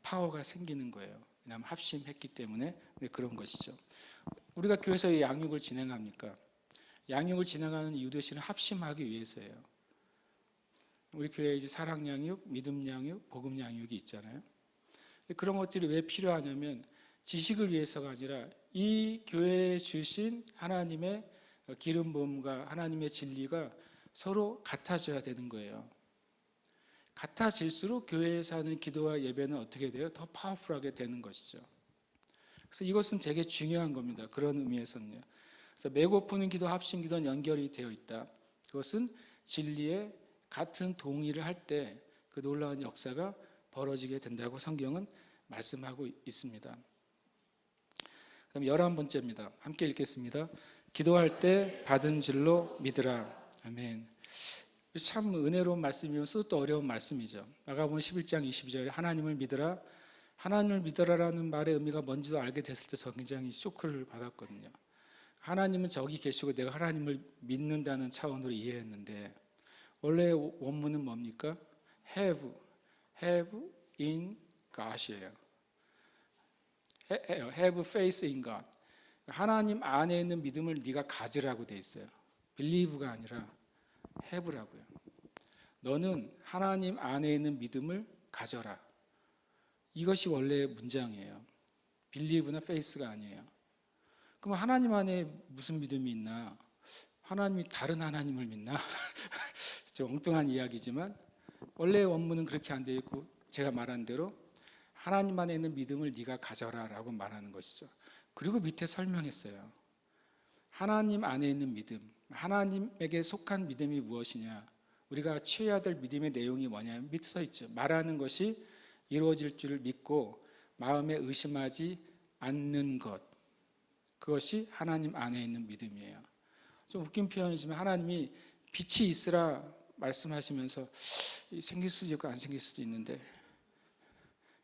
파워가 생기는 거예요. 왜냐하면 합심했기 때문에 그런 것이죠. 우리가 교회에서 양육을 진행합니까? 양육을 진행하는 이유도 실은 합심하기 위해서예요. 우리 교회에 이제 사랑 양육, 믿음 양육, 복음 양육이 있잖아요. 그런 것들이 왜 필요하냐면 지식을 위해서가 아니라 이 교회에 주신 하나님의 기름 부음과 하나님의 진리가 서로 같아져야 되는 거예요. 같아질수록 교회에서 하는 기도와 예배는 어떻게 돼요? 더 파워풀하게 되는 것이죠. 그래서 이것은 되게 중요한 겁니다. 그런 의미에서는요. 그래서 배고프는 기도, 합심 기도는 연결이 되어 있다. 그것은 진리에 같은 동의를 할 때 그 놀라운 역사가 벌어지게 된다고 성경은 말씀하고 있습니다. 그다음 11번째입니다. 함께 읽겠습니다. 기도할 때 받은 줄로 믿으라. 아멘. 참 은혜로운 말씀이면서 또 어려운 말씀이죠. 마가복음 11장 22절에 하나님을 믿으라. 하나님을 믿으라라는 말의 의미가 뭔지도 알게 됐을 때 저 굉장히 쇼크를 받았거든요. 하나님은 저기 계시고 내가 하나님을 믿는다는 차원으로 이해했는데 원래 원문은 뭡니까? have in God이에요. have faith in God. 하나님 안에 있는 믿음을 네가 가지라고 돼 있어요. believe가 아니라 have라고요. 너는 하나님 안에 있는 믿음을 가져라. 이것이 원래 문장이에요. believe나 faith가 아니에요. 그럼 하나님 안에 무슨 믿음이 있나? 하나님이 다른 하나님을 믿나? 좀 엉뚱한 이야기지만 원래 원문은 그렇게 안 되어 있고 제가 말한 대로 하나님 안에 있는 믿음을 네가 가져라라고 말하는 것이죠. 그리고 밑에 설명했어요. 하나님 안에 있는 믿음, 하나님에게 속한 믿음이 무엇이냐? 우리가 취해야 될 믿음의 내용이 뭐냐면 밑에 써 있죠. 말하는 것이 이루어질 줄을 믿고 마음에 의심하지 않는 것. 그것이 하나님 안에 있는 믿음이에요. 좀 웃긴 표현이지만 하나님이 빛이 있으라 말씀하시면서 생길 수도 있고 안 생길 수도 있는데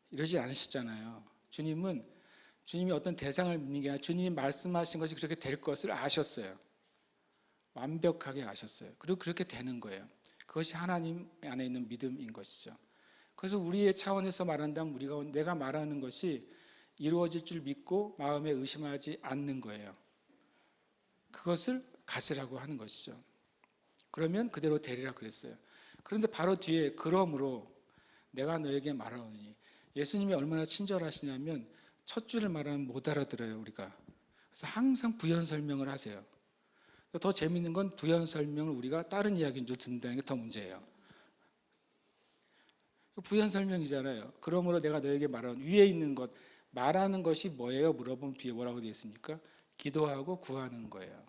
이러지 않으시잖아요. 주님이 어떤 대상을 믿는 게 아니라 주님이 말씀하신 것이 그렇게 될 것을 아셨어요. 완벽하게 아셨어요. 그리고 그렇게 되는 거예요. 그것이 하나님 안에 있는 믿음인 것이죠. 그래서 우리의 차원에서 말한다면 내가 말하는 것이 이루어질 줄 믿고 마음에 의심하지 않는 거예요. 그것을 가지라고 하는 것이죠. 그러면 그대로 되리라 그랬어요. 그런데 바로 뒤에 그러므로 내가 너에게 말하오니 예수님이 얼마나 친절하시냐면 첫 줄을 말하면 못 알아들어요 우리가. 그래서 항상 부연 설명을 하세요. 더 재미있는 건 부연 설명을 우리가 다른 이야기인 줄 듣는다는 게 더 문제예요. 부연 설명이잖아요. 그러므로 내가 너에게 말하는 위에 있는 것 말하는 것이 뭐예요? 물어보면 뒤에 뭐라고 되어 있습니까? 기도하고 구하는 거예요.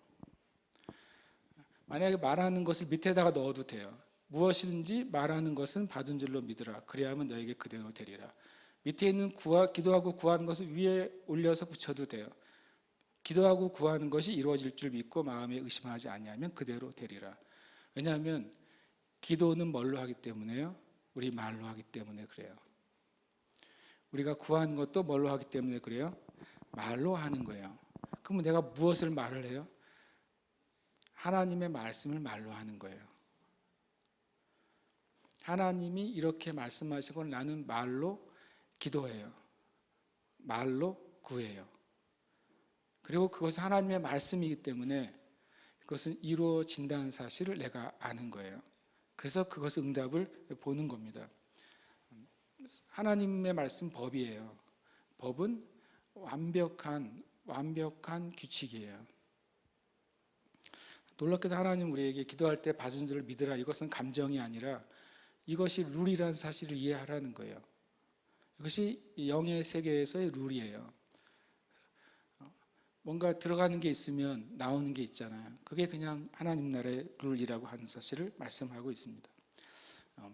만약에 말하는 것을 밑에다가 넣어도 돼요. 무엇이든지 말하는 것은 받은 줄로 믿으라. 그리하면 너에게 그대로 되리라. 밑에 있는 기도하고 구하는 것을 위에 올려서 붙여도 돼요. 기도하고 구하는 것이 이루어질 줄 믿고 마음에 의심하지 아니하면 그대로 되리라. 왜냐하면 기도는 뭘로 하기 때문에요? 우리 말로 하기 때문에 그래요. 우리가 구하는 것도 뭘로 하기 때문에 그래요? 말로 하는 거예요. 그러면 내가 무엇을 말을 해요? 하나님의 말씀을 말로 하는 거예요. 하나님이 이렇게 말씀하시고 나는 말로 기도해요. 말로 구해요. 그리고 그것은 하나님의 말씀이기 때문에 그것은 이루어진다는 사실을 내가 아는 거예요. 그래서 그것의 응답을 보는 겁니다. 하나님의 말씀 법이에요. 법은 완벽한 규칙이에요. 놀랍게도 하나님 우리에게 기도할 때 받은 줄을 믿으라. 이것은 감정이 아니라 이것이 룰이라는 사실을 이해하라는 거예요. 이것이 영의 세계에서의 룰이에요. 뭔가 들어가는 게 있으면 나오는 게 있잖아요. 그게 그냥 하나님 나라의 룰이라고 하는 사실을 말씀하고 있습니다.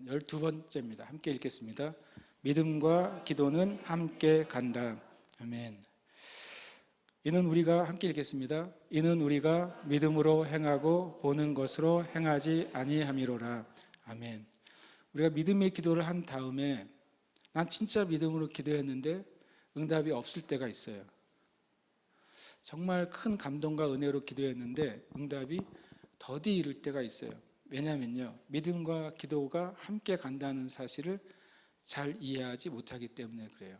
12번째입니다. 함께 읽겠습니다. 믿음과 기도는 함께 간다. 아멘. 이는 우리가 함께 읽겠습니다. 이는 우리가 믿음으로 행하고 보는 것으로 행하지 아니함이로라. 아멘. 우리가 믿음의 기도를 한 다음에 난 진짜 믿음으로 기도했는데 응답이 없을 때가 있어요. 정말 큰 감동과 은혜로 기도했는데 응답이 더디 이를 때가 있어요. 왜냐하면요, 믿음과 기도가 함께 간다는 사실을 잘 이해하지 못하기 때문에 그래요.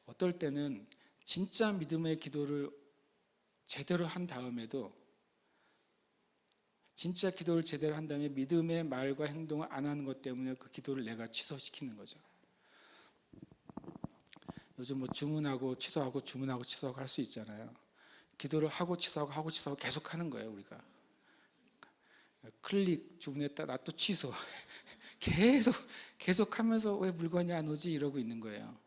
어떨 때는 진짜 믿음의 기도를 제대로 한 다음에도 진짜 기도를 제대로 한 다음에 믿음의 말과 행동을 안 하는 것 때문에 그 기도를 내가 취소시키는 거죠. 요즘 뭐 주문하고 취소하고 주문하고 취소하고 할 수 있잖아요. 기도를 하고 취소하고 계속 하는 거예요 우리가. 클릭 주문했다 나 또 취소 계속 하면서 왜 물건이 안 오지 이러고 있는 거예요.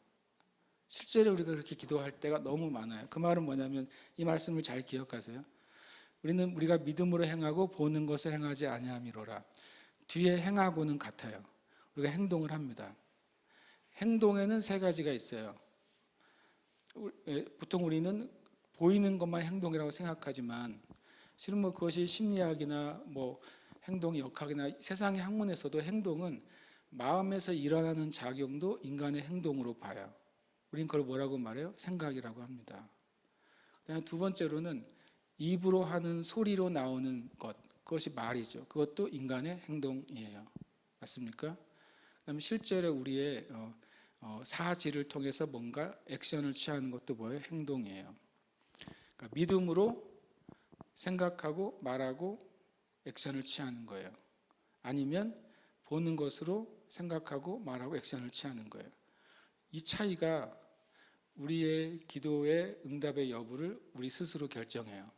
실제로 우리가 그렇게 기도할 때가 너무 많아요. 그 말은 뭐냐면 이 말씀을 잘 기억하세요. 우리가 믿음으로 행하고 보는 것을 행하지 아니함이로라. 뒤에 행하고는 같아요. 우리가 행동을 합니다. 행동에는 세 가지가 있어요. 보통 우리는 보이는 것만 행동이라고 생각하지만 실은 뭐 그것이 심리학이나 뭐 행동 역학이나 세상의 학문에서도 행동은 마음에서 일어나는 작용도 인간의 행동으로 봐요. 우린 그걸 뭐라고 말해요? 생각이라고 합니다. 그다음에 두 번째로는 입으로 하는 소리로 나오는 것, 그것이 말이죠. 그것도 인간의 행동이에요. 맞습니까? 그다음에 실제로 우리의 사지를 통해서 뭔가 액션을 취하는 것도 뭐예요? 행동이에요. 그러니까 믿음으로 생각하고 말하고 액션을 취하는 거예요. 아니면 보는 것으로 생각하고 말하고 액션을 취하는 거예요. 이 차이가 우리의 기도의 응답의 여부를 우리 스스로 결정해요.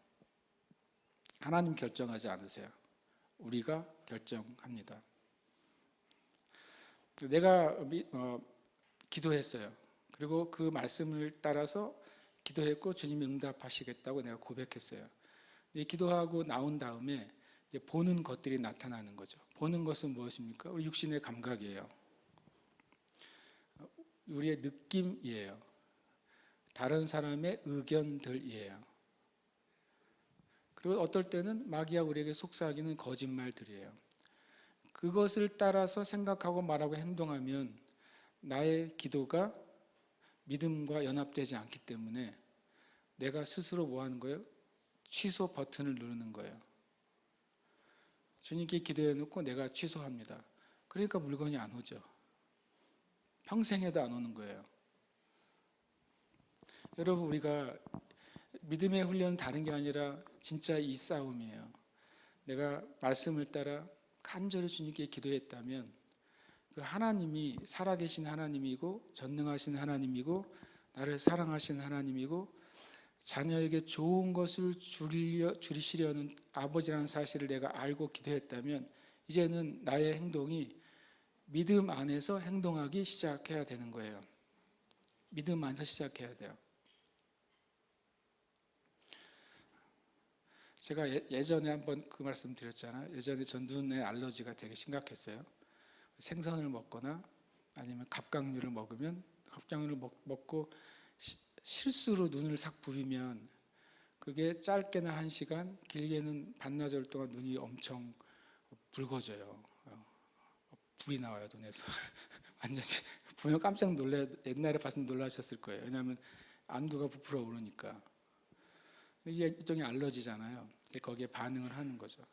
하나님 결정하지 않으세요. 우리가 결정합니다. 내가 기도했어요. 그리고 그 말씀을 따라서 기도했고 주님이 응답하시겠다고 내가 고백했어요. 기도하고 나온 다음에 이제 보는 것들이 나타나는 거죠. 보는 것은 무엇입니까? 우리 육신의 감각이에요. 우리의 느낌이에요. 다른 사람의 의견들이에요. 그리고 어떨 때는 마귀가 우리에게 속삭이는 거짓말들이에요. 그것을 따라서 생각하고 말하고 행동하면 나의 기도가 믿음과 연합되지 않기 때문에 내가 스스로 뭐 하는 거예요? 취소 버튼을 누르는 거예요. 주님께 기도해 놓고 내가 취소합니다. 그러니까 물건이 안 오죠. 평생 해도 안 오는 거예요. 여러분, 우리가 믿음의 훈련은 다른 게 아니라 진짜 이 싸움이에요. 내가 말씀을 따라 간절히 주님께 기도했다면 그 하나님이 살아계신 하나님이고 전능하신 하나님이고 나를 사랑하신 하나님이고 자녀에게 좋은 것을 주시려는 아버지라는 사실을 내가 알고 기도했다면 이제는 나의 행동이 믿음 안에서 행동하기 시작해야 되는 거예요. 믿음 안에서 시작해야 돼요. 제가 예전에 한번 그 말씀 드렸잖아요. 예전에 전 눈에 알러지가 되게 심각했어요. 생선을 먹거나 아니면 갑각류를 먹으면 갑각류를 먹고 실수로 눈을 싹 부비면 그게 짧게는 1시간, 길게는 반나절 동안 눈이 엄청 붉어져요. 불이 나와요, 눈에서. 완전히 보면 깜짝 놀라요. 옛날에 봤으면 놀라셨을 거예요. 왜냐하면 안구가 부풀어 오르니까. 이게 일종의 알러지잖아요. 거기에 반응을 하는 거죠.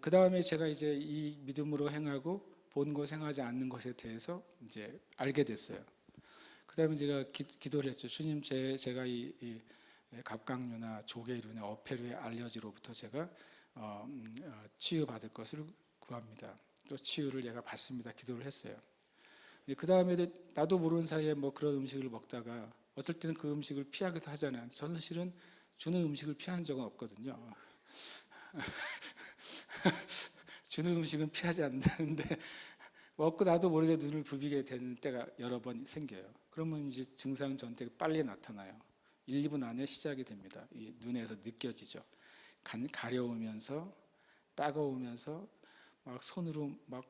그 다음에 제가 이제 이 믿음으로 행하고 본 것 행하지 않는 것에 대해서 이제 알게 됐어요. 그 다음에 제가 기도를 했죠. 주님, 제가 이 갑각류나 조개류나 어패류의 알러지로부터 제가 치유받을 것을 구합니다. 또 치유를 내가 받습니다. 기도를 했어요. 그 다음에도 나도 모르는 사이에 뭐 그런 음식을 먹다가 어떨 때는 그 음식을 피하기도 하잖아요. 저는 실은 주는 음식을 피한 적은 없거든요. 주는 음식은 피하지 않는데 먹고 나도 모르게 눈을 부비게 되는 때가 여러 번 생겨요. 그러면 이제 증상 전체가 빨리 나타나요. 1, 2분 안에 시작이 됩니다. 이 눈에서 느껴지죠. 가려우면서 따가우면서 막 손으로 막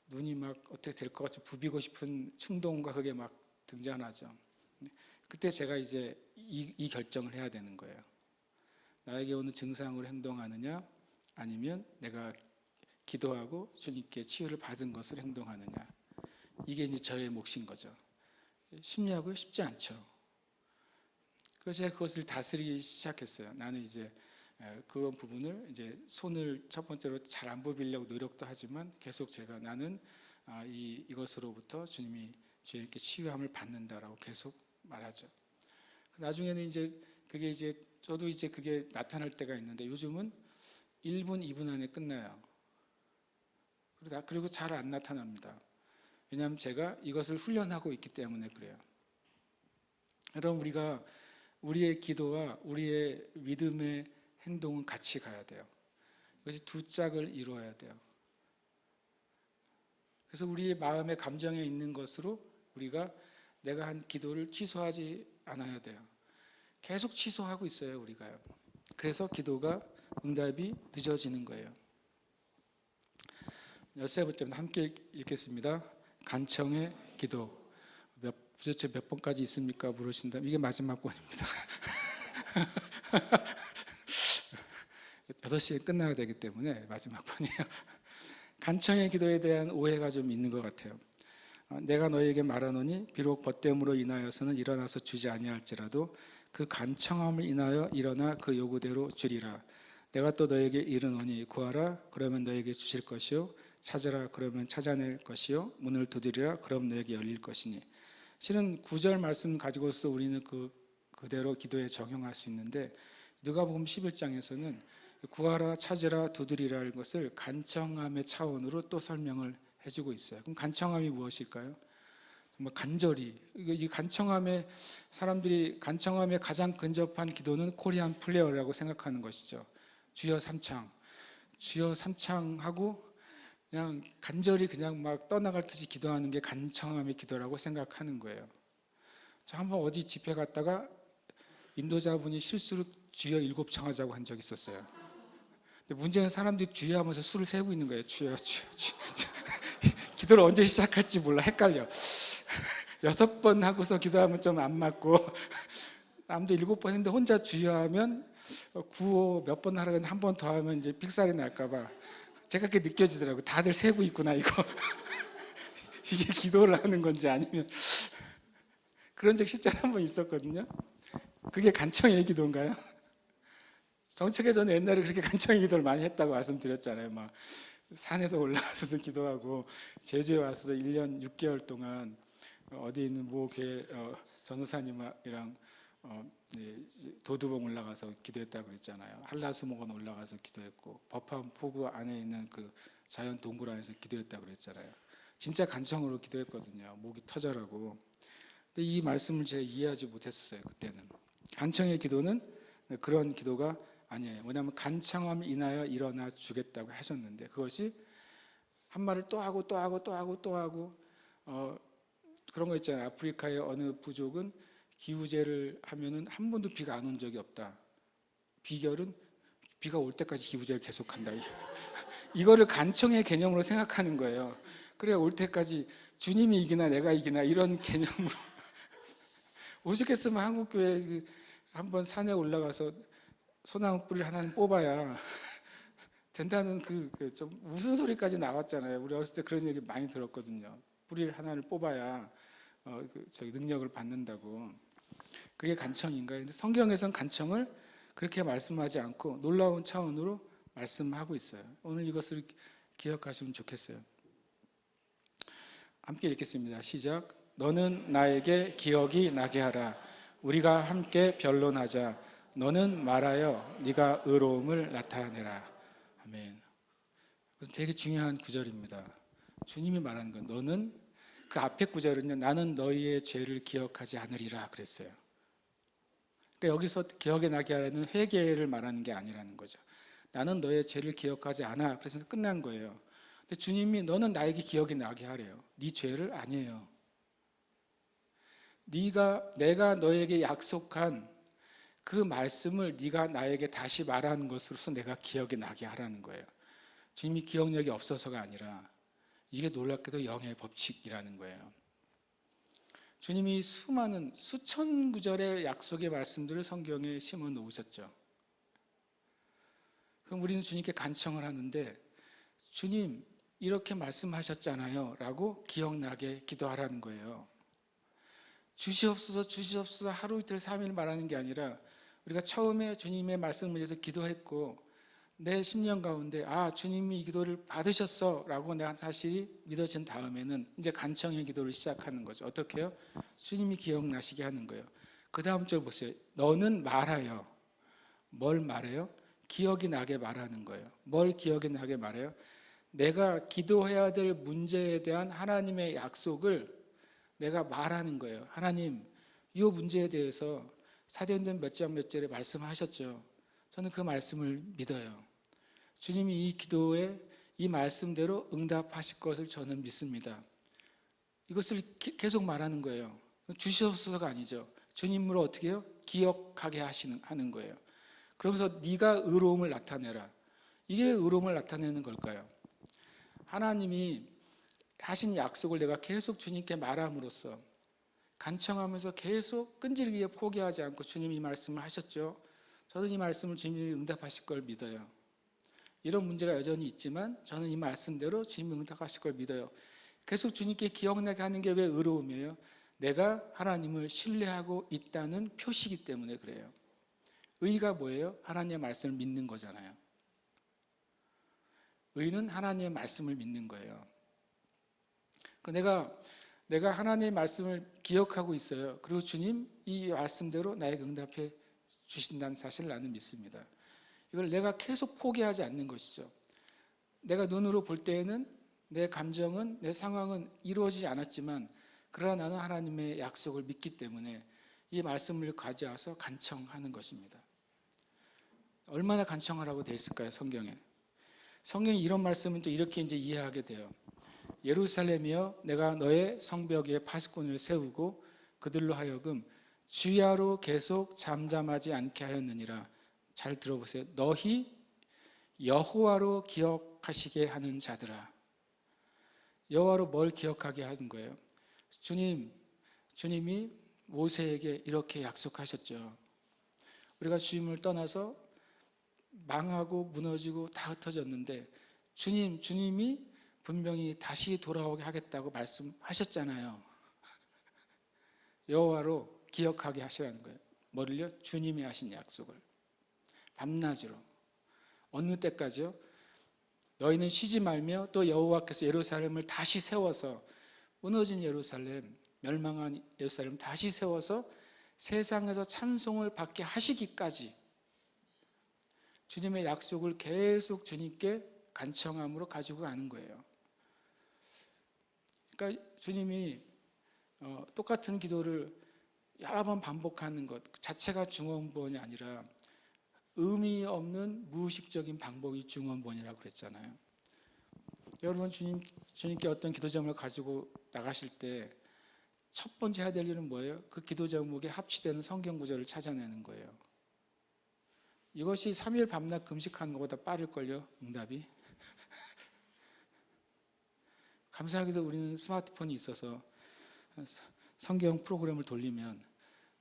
눈이 막 어떻게 될 것 같이 부비고 싶은 충동과 그게 막 등장하죠. 그때 제가 이제 이 결정을 해야 되는 거예요. 나에게 오는 증상으로 행동하느냐 아니면 내가 기도하고 주님께 치유를 받은 것을 행동하느냐. 이게 이제 저의 몫인 거죠. 쉽냐고요? 쉽지 않죠. 그래서 제가 그것을 다스리기 시작했어요. 나는 이제 그 부분을 이제 손을 첫 번째로 잘 안 부비려고 노력도 하지만 계속 제가 나는 이것으로부터 주님께 치유함을 받는다라고 계속 말하죠. 나중에는 이제 그게 이제 저도 이제 그게 나타날 때가 있는데 요즘은 1분, 2분 안에 끝나요. 그리고 잘 안 나타납니다. 왜냐하면 제가 이것을 훈련하고 있기 때문에 그래요. 여러분, 우리의 기도와 우리의 믿음의 행동은 같이 가야 돼요. 이것이 두 짝을 이루어야 돼요. 그래서 우리의 마음의 감정에 있는 것으로 우리가 내가 한 기도를 취소하지 않아야 돼요. 계속 취소하고 있어요, 우리가요. 그래서 기도가 응답이 늦어지는 거예요. 13번째 함께 읽겠습니다. 간청의 기도. 도대체 몇 번까지 있습니까? 물으신다면 이게 마지막 번입니다. 6시에 끝나야 되기 때문에 마지막 번이에요. 간청의 기도에 대한 오해가 좀 있는 것 같아요. 내가 너에게 말하노니 비록 벗됨으로 인하여서는 일어나서 주지 아니할지라도 그 간청함을 인하여 일어나 그 요구대로 주리라. 내가 또 너에게 이르노니 구하라 그러면 너에게 주실 것이요 찾으라 그러면 찾아낼 것이요 문을 두드리라 그럼 너에게 열릴 것이니. 실은 9절 말씀 가지고서 우리는 그대로 기도에 적용할 수 있는데 누가복음 11장에서는 구하라 찾으라 두드리라는 것을 간청함의 차원으로 또 설명을 해주고 있어요. 그럼 간청함이 무엇일까요? 정말 간절히 이 간청함에 사람들이 간청함에 가장 근접한 기도는 코리안 플레어라고 생각하는 것이죠. 주여 삼창, 주여 삼창하고 그냥 간절히 그냥 막 떠나갈 듯이 기도하는 게 간청함의 기도라고 생각하는 거예요. 저 한번 어디 집회 갔다가 인도자분이 실수로 주여 7창 하자고 한 적이 있었어요. 근데 문제는 사람들이 주여 하면서 수를 세고 있는 거예요. 주여, 주여, 주여. 기도를 언제 시작할지 몰라. 헷갈려. 6번 하고서 기도하면 좀 안 맞고 남도 7번 했는데 혼자 주여 하면 구호 몇 번 하라고 했는데 한 번 더 하면 이제 삑살이 날까 봐 제가 그렇게 느껴지더라고요. 다들 세고 있구나 이거. 이게 기도를 하는 건지 아니면 그런 적 실제로 한 번 있었거든요. 그게 간청의 기도인가요? 정책에 저는 옛날에 그렇게 간청의 기도를 많이 했다고 말씀드렸잖아요. 막 산에서 올라가서도 기도하고 제주에 와서 1년 6개월 동안 어디 있는 모 교회 전우사님이랑 도두봉 올라가서 기도했다고 그랬잖아요. 한라수목원 올라가서 기도했고 법한 포구 안에 있는 그 자연 동굴 안에서 기도했다고 그랬잖아요. 진짜 간청으로 기도했거든요. 목이 터져라고. 근데 이 말씀을 제가 이해하지 못했었어요. 그때는. 간청의 기도는 그런 기도가 아니에요. 뭐냐면 간청함을 인하여 일어나 주겠다고 하셨는데 그것이 한 말을 또 하고 또 하고 또 하고 또 하고 그런 거 있잖아요. 아프리카의 어느 부족은 기후제를 하면은 한 번도 비가 안 온 적이 없다. 비결은 비가 올 때까지 기후제를 계속한다. 이거를 간청의 개념으로 생각하는 거예요. 그래야 올 때까지 주님이 이기나 내가 이기나 이런 개념으로. 오죽했으면 한국교회 한번 산에 올라가서 소나무 뿌리를 하나는 뽑아야 된다는 좀 무슨 소리까지 나왔잖아요. 우리 어렸을 때 그런 얘기 많이 들었거든요. 뿌리를 하나를 뽑아야 능력을 받는다고. 그게 간청인가요? 근데 성경에서는 간청을 그렇게 말씀하지 않고 놀라운 차원으로 말씀하고 있어요. 오늘 이것을 기억하시면 좋겠어요. 함께 읽겠습니다. 시작. 너는 나에게 기억이 나게 하라. 우리가 함께 변론하자. 너는 말하여 네가 의로움을 나타내라. 아멘. 그것은 되게 중요한 구절입니다. 주님이 말하는 건 너는 그 앞에 구절은요. 나는 너희의 죄를 기억하지 않으리라 그랬어요. 그러니까 여기서 기억에 나게 하라는 회개를 말하는 게 아니라는 거죠. 나는 너의 죄를 기억하지 않아. 그래서 끝난 거예요. 근데 주님이 너는 나에게 기억이 나게 하래요. 네 죄를 아니에요. 내가 너에게 약속한 그 말씀을 네가 나에게 다시 말하는 것으로서 내가 기억이 나게 하라는 거예요. 주님이 기억력이 없어서가 아니라 이게 놀랍게도 영의 법칙이라는 거예요. 주님이 수천 구절의 약속의 말씀들을 성경에 심어 놓으셨죠. 그럼 우리는 주님께 간청을 하는데 주님 이렇게 말씀하셨잖아요 라고 기억나게 기도하라는 거예요. 주시옵소서 주시옵소서 하루 이틀 3일 말하는 게 아니라 우리가 처음에 주님의 말씀을 위해서 기도했고 내 심령 가운데 주님이 이 기도를 받으셨어 라고 내가 사실이 믿어진 다음에는 이제 간청의 기도를 시작하는 거죠. 어떻게 해요? 주님이 기억나시게 하는 거예요. 그 다음 절 보세요. 너는 말하여. 뭘 말해요? 기억이 나게 말하는 거예요. 뭘 기억이 나게 말해요? 내가 기도해야 될 문제에 대한 하나님의 약속을 내가 말하는 거예요. 하나님, 이 문제에 대해서 사도행전 몇 장 몇 절에 말씀하셨죠. 저는 그 말씀을 믿어요. 주님이 이 기도에 이 말씀대로 응답하실 것을 저는 믿습니다. 이것을 계속 말하는 거예요. 주시옵소서가 아니죠. 주님으로 어떻게 해요? 기억하게 하는 거예요. 그러면서 네가 의로움을 나타내라. 이게 의로움을 나타내는 걸까요? 하나님이 하신 약속을 내가 계속 주님께 말함으로써, 간청하면서 계속 끈질기게 포기하지 않고 주님이 말씀을 하셨죠. 저는 이 말씀을 주님이 응답하실 걸 믿어요. 이런 문제가 여전히 있지만 저는 이 말씀대로 주님이 응답하실 걸 믿어요. 계속 주님께 기억나게 하는 게 왜 의로움이에요? 내가 하나님을 신뢰하고 있다는 표시이기 때문에 그래요. 의가 뭐예요? 하나님의 말씀을 믿는 거잖아요. 의는 하나님의 말씀을 믿는 거예요. 내가 하나님의 말씀을 기억하고 있어요. 그리고 주님 이 말씀대로 나에게 응답해 주신다는 사실을 나는 믿습니다. 이걸 내가 계속 포기하지 않는 것이죠. 내가 눈으로 볼 때에는 내 감정은, 내 상황은 이루어지지 않았지만 그러나 나는 하나님의 약속을 믿기 때문에 이 말씀을 가져와서 간청하는 것입니다. 얼마나 간청하라고 되어 있을까요? 성경에 이런 말씀은 또 이렇게 이제 이해하게 돼요. 예루살렘이여, 내가 너의 성벽에 파수꾼을 세우고 그들로 하여금 주야로 계속 잠잠하지 않게 하였느니라. 잘 들어보세요. 너희 여호와로 기억하시게 하는 자들아. 여호와로 뭘 기억하게 하는 거예요? 주님이 모세에게 이렇게 약속하셨죠. 우리가 주님을 떠나서 망하고 무너지고 다 흩어졌는데 주님이 분명히 다시 돌아오게 하겠다고 말씀하셨잖아요. 여호와로 기억하게 하시라는 거예요. 뭐를요? 주님이 하신 약속을. 밤낮으로. 어느 때까지요? 너희는 쉬지 말며 또 여호와께서 예루살렘을 다시 세워서, 무너진 예루살렘, 멸망한 예루살렘 다시 세워서 세상에서 찬송을 받게 하시기까지 주님의 약속을 계속 주님께 간청함으로 가지고 가는 거예요. 그러니까 주님이 똑같은 기도를 여러 번 반복하는 것 자체가 중언부언이 아니라 의미 없는 무의식적인 방법이 중언부언이라고 그랬잖아요. 여러분 주님께 어떤 기도 제목을 가지고 나가실 때 첫 번째 해야 될 일은 뭐예요? 그 기도 제목에 합치되는 성경 구절을 찾아내는 거예요. 이것이 3일 밤낮 금식하는 것보다 빠를걸요, 응답이. 감사하게도 우리는 스마트폰이 있어서 성경 프로그램을 돌리면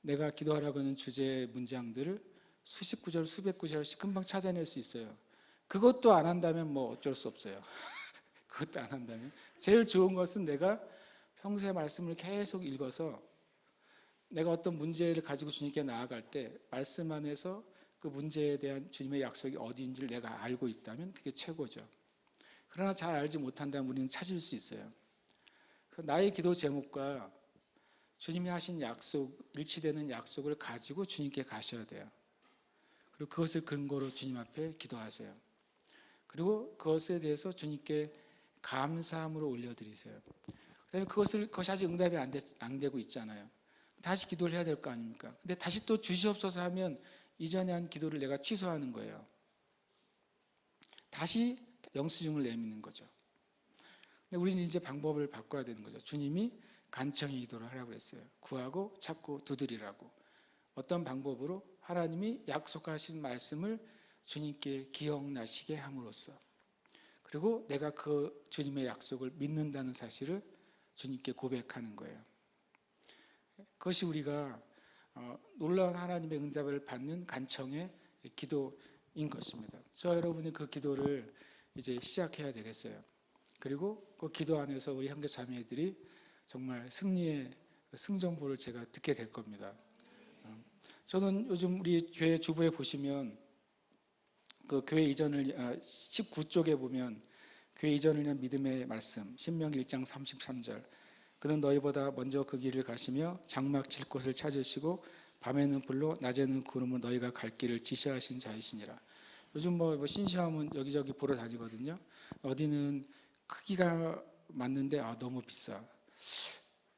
내가 기도하라고 하는 주제의 문장들을 수십 구절, 수백 구절씩 금방 찾아낼 수 있어요. 그것도 안 한다면 뭐 어쩔 수 없어요. 그것도 안 한다면. 제일 좋은 것은 내가 평소의 말씀을 계속 읽어서 내가 어떤 문제를 가지고 주님께 나아갈 때 말씀 안에서 그 문제에 대한 주님의 약속이 어디인지를 내가 알고 있다면 그게 최고죠. 그러나 잘 알지 못한다면 우리는 찾을 수 있어요. 나의 기도 제목과 주님이 하신 약속, 일치되는 약속을 가지고 주님께 가셔야 돼요. 그리고 그것을 근거로 주님 앞에 기도하세요. 그리고 그것에 대해서 주님께 감사함으로 올려드리세요. 그다음에 그것이 아직 응답이 안 되고 있잖아요. 다시 기도를 해야 될 거 아닙니까? 근데 다시 또 주시옵소서 하면 이전에 한 기도를 내가 취소하는 거예요. 다시 영수증을 내미는 거죠. 근데 우리는 이제 방법을 바꿔야 되는 거죠. 주님이 간청히 기도를 하라고 그랬어요. 구하고 찾고 두드리라고. 어떤 방법으로? 하나님이 약속하신 말씀을 주님께 기억나시게 함으로써, 그리고 내가 그 주님의 약속을 믿는다는 사실을 주님께 고백하는 거예요. 그것이 우리가 놀라운 하나님의 응답을 받는 간청의 기도인 것입니다. 저 여러분이 그 기도를 이제 시작해야 되겠어요. 그리고 그 기도 안에서 우리 형제 자매들이 정말 승리의 승전보를 제가 듣게 될 겁니다. 저는 요즘 우리 교회 주보에 보시면 그 교회 이전을 19쪽에 보면 교회 이전을 위한 믿음의 말씀, 신명기 1장 33절. 그는 너희보다 먼저 그 길을 가시며 장막 칠 곳을 찾으시고 밤에는 불로 낮에는 구름으로 너희가 갈 길을 지시하신 자이시니라. 요즘 뭐 신시하면 여기저기 보러 다니거든요. 어디는 크기가 맞는데 너무 비싸.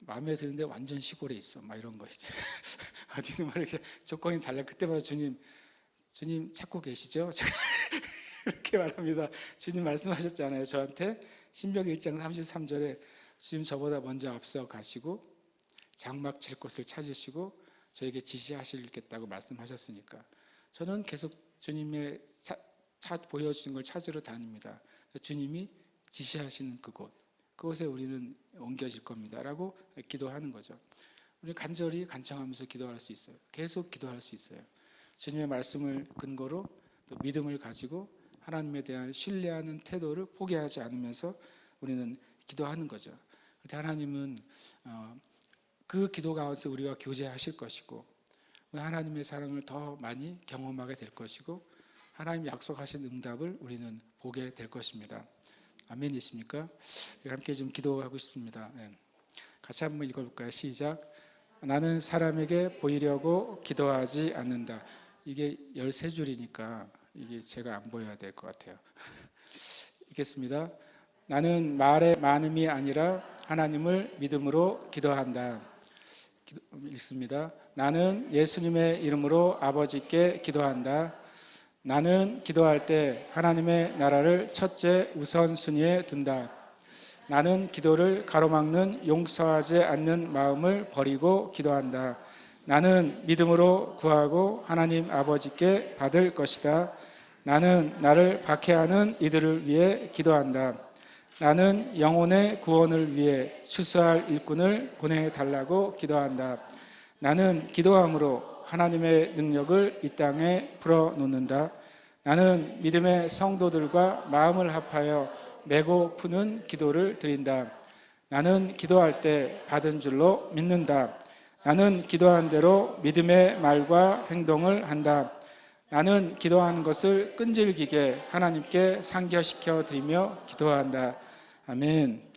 마음에 드는데 완전 시골에 있어. 막 이런 거 이제. 어디는 막 이렇게 조건이 달라. 그때마다 주님 찾고 계시죠? 이렇게 말합니다. 주님 말씀하셨잖아요. 저한테 신명 1장 33절에 주님 저보다 먼저 앞서 가시고 장막 칠 곳을 찾으시고 저에게 지시하시겠다고 말씀하셨으니까 저는 계속 주님의 보여주신 걸 찾으러 다닙니다. 주님이 지시하시는 그곳에 우리는 옮겨질 겁니다 라고 기도하는 거죠. 우리 간절히 간청하면서 기도할 수 있어요. 계속 기도할 수 있어요. 주님의 말씀을 근거로 또 믿음을 가지고 하나님에 대한 신뢰하는 태도를 포기하지 않으면서 우리는 기도하는 거죠. 그런데 하나님은 그 기도 가운데서 우리와 교제하실 것이고 하나님의 사랑을 더 많이 경험하게 될 것이고 하나님 약속하신 응답을 우리는 보게 될 것입니다. 아멘이십니까? 함께 좀 기도하고 싶습니다. 같이 한번 읽어볼까요? 시작. 나는 사람에게 보이려고 기도하지 않는다. 이게 13줄이니까 이게 제가 안 보여야 될 것 같아요. 읽겠습니다. 나는 말의 많음이 아니라 하나님을 믿음으로 기도한다. 읽습니다. 나는 예수님의 이름으로 아버지께 기도한다. 나는 기도할 때 하나님의 나라를 첫째 우선순위에 둔다. 나는 기도를 가로막는 용서하지 않는 마음을 버리고 기도한다. 나는 믿음으로 구하고 하나님 아버지께 받을 것이다. 나는 나를 박해하는 이들을 위해 기도한다. 나는 영혼의 구원을 위해 추수할 일꾼을 보내달라고 기도한다. 나는 기도함으로 하나님의 능력을 이 땅에 불어넣는다. 나는 믿음의 성도들과 마음을 합하여 메고 푸는 기도를 드린다. 나는 기도할 때 받은 줄로 믿는다. 나는 기도한 대로 믿음의 말과 행동을 한다. 나는 기도하는 것을 끈질기게 하나님께 상기시켜 드리며 기도한다. 아멘.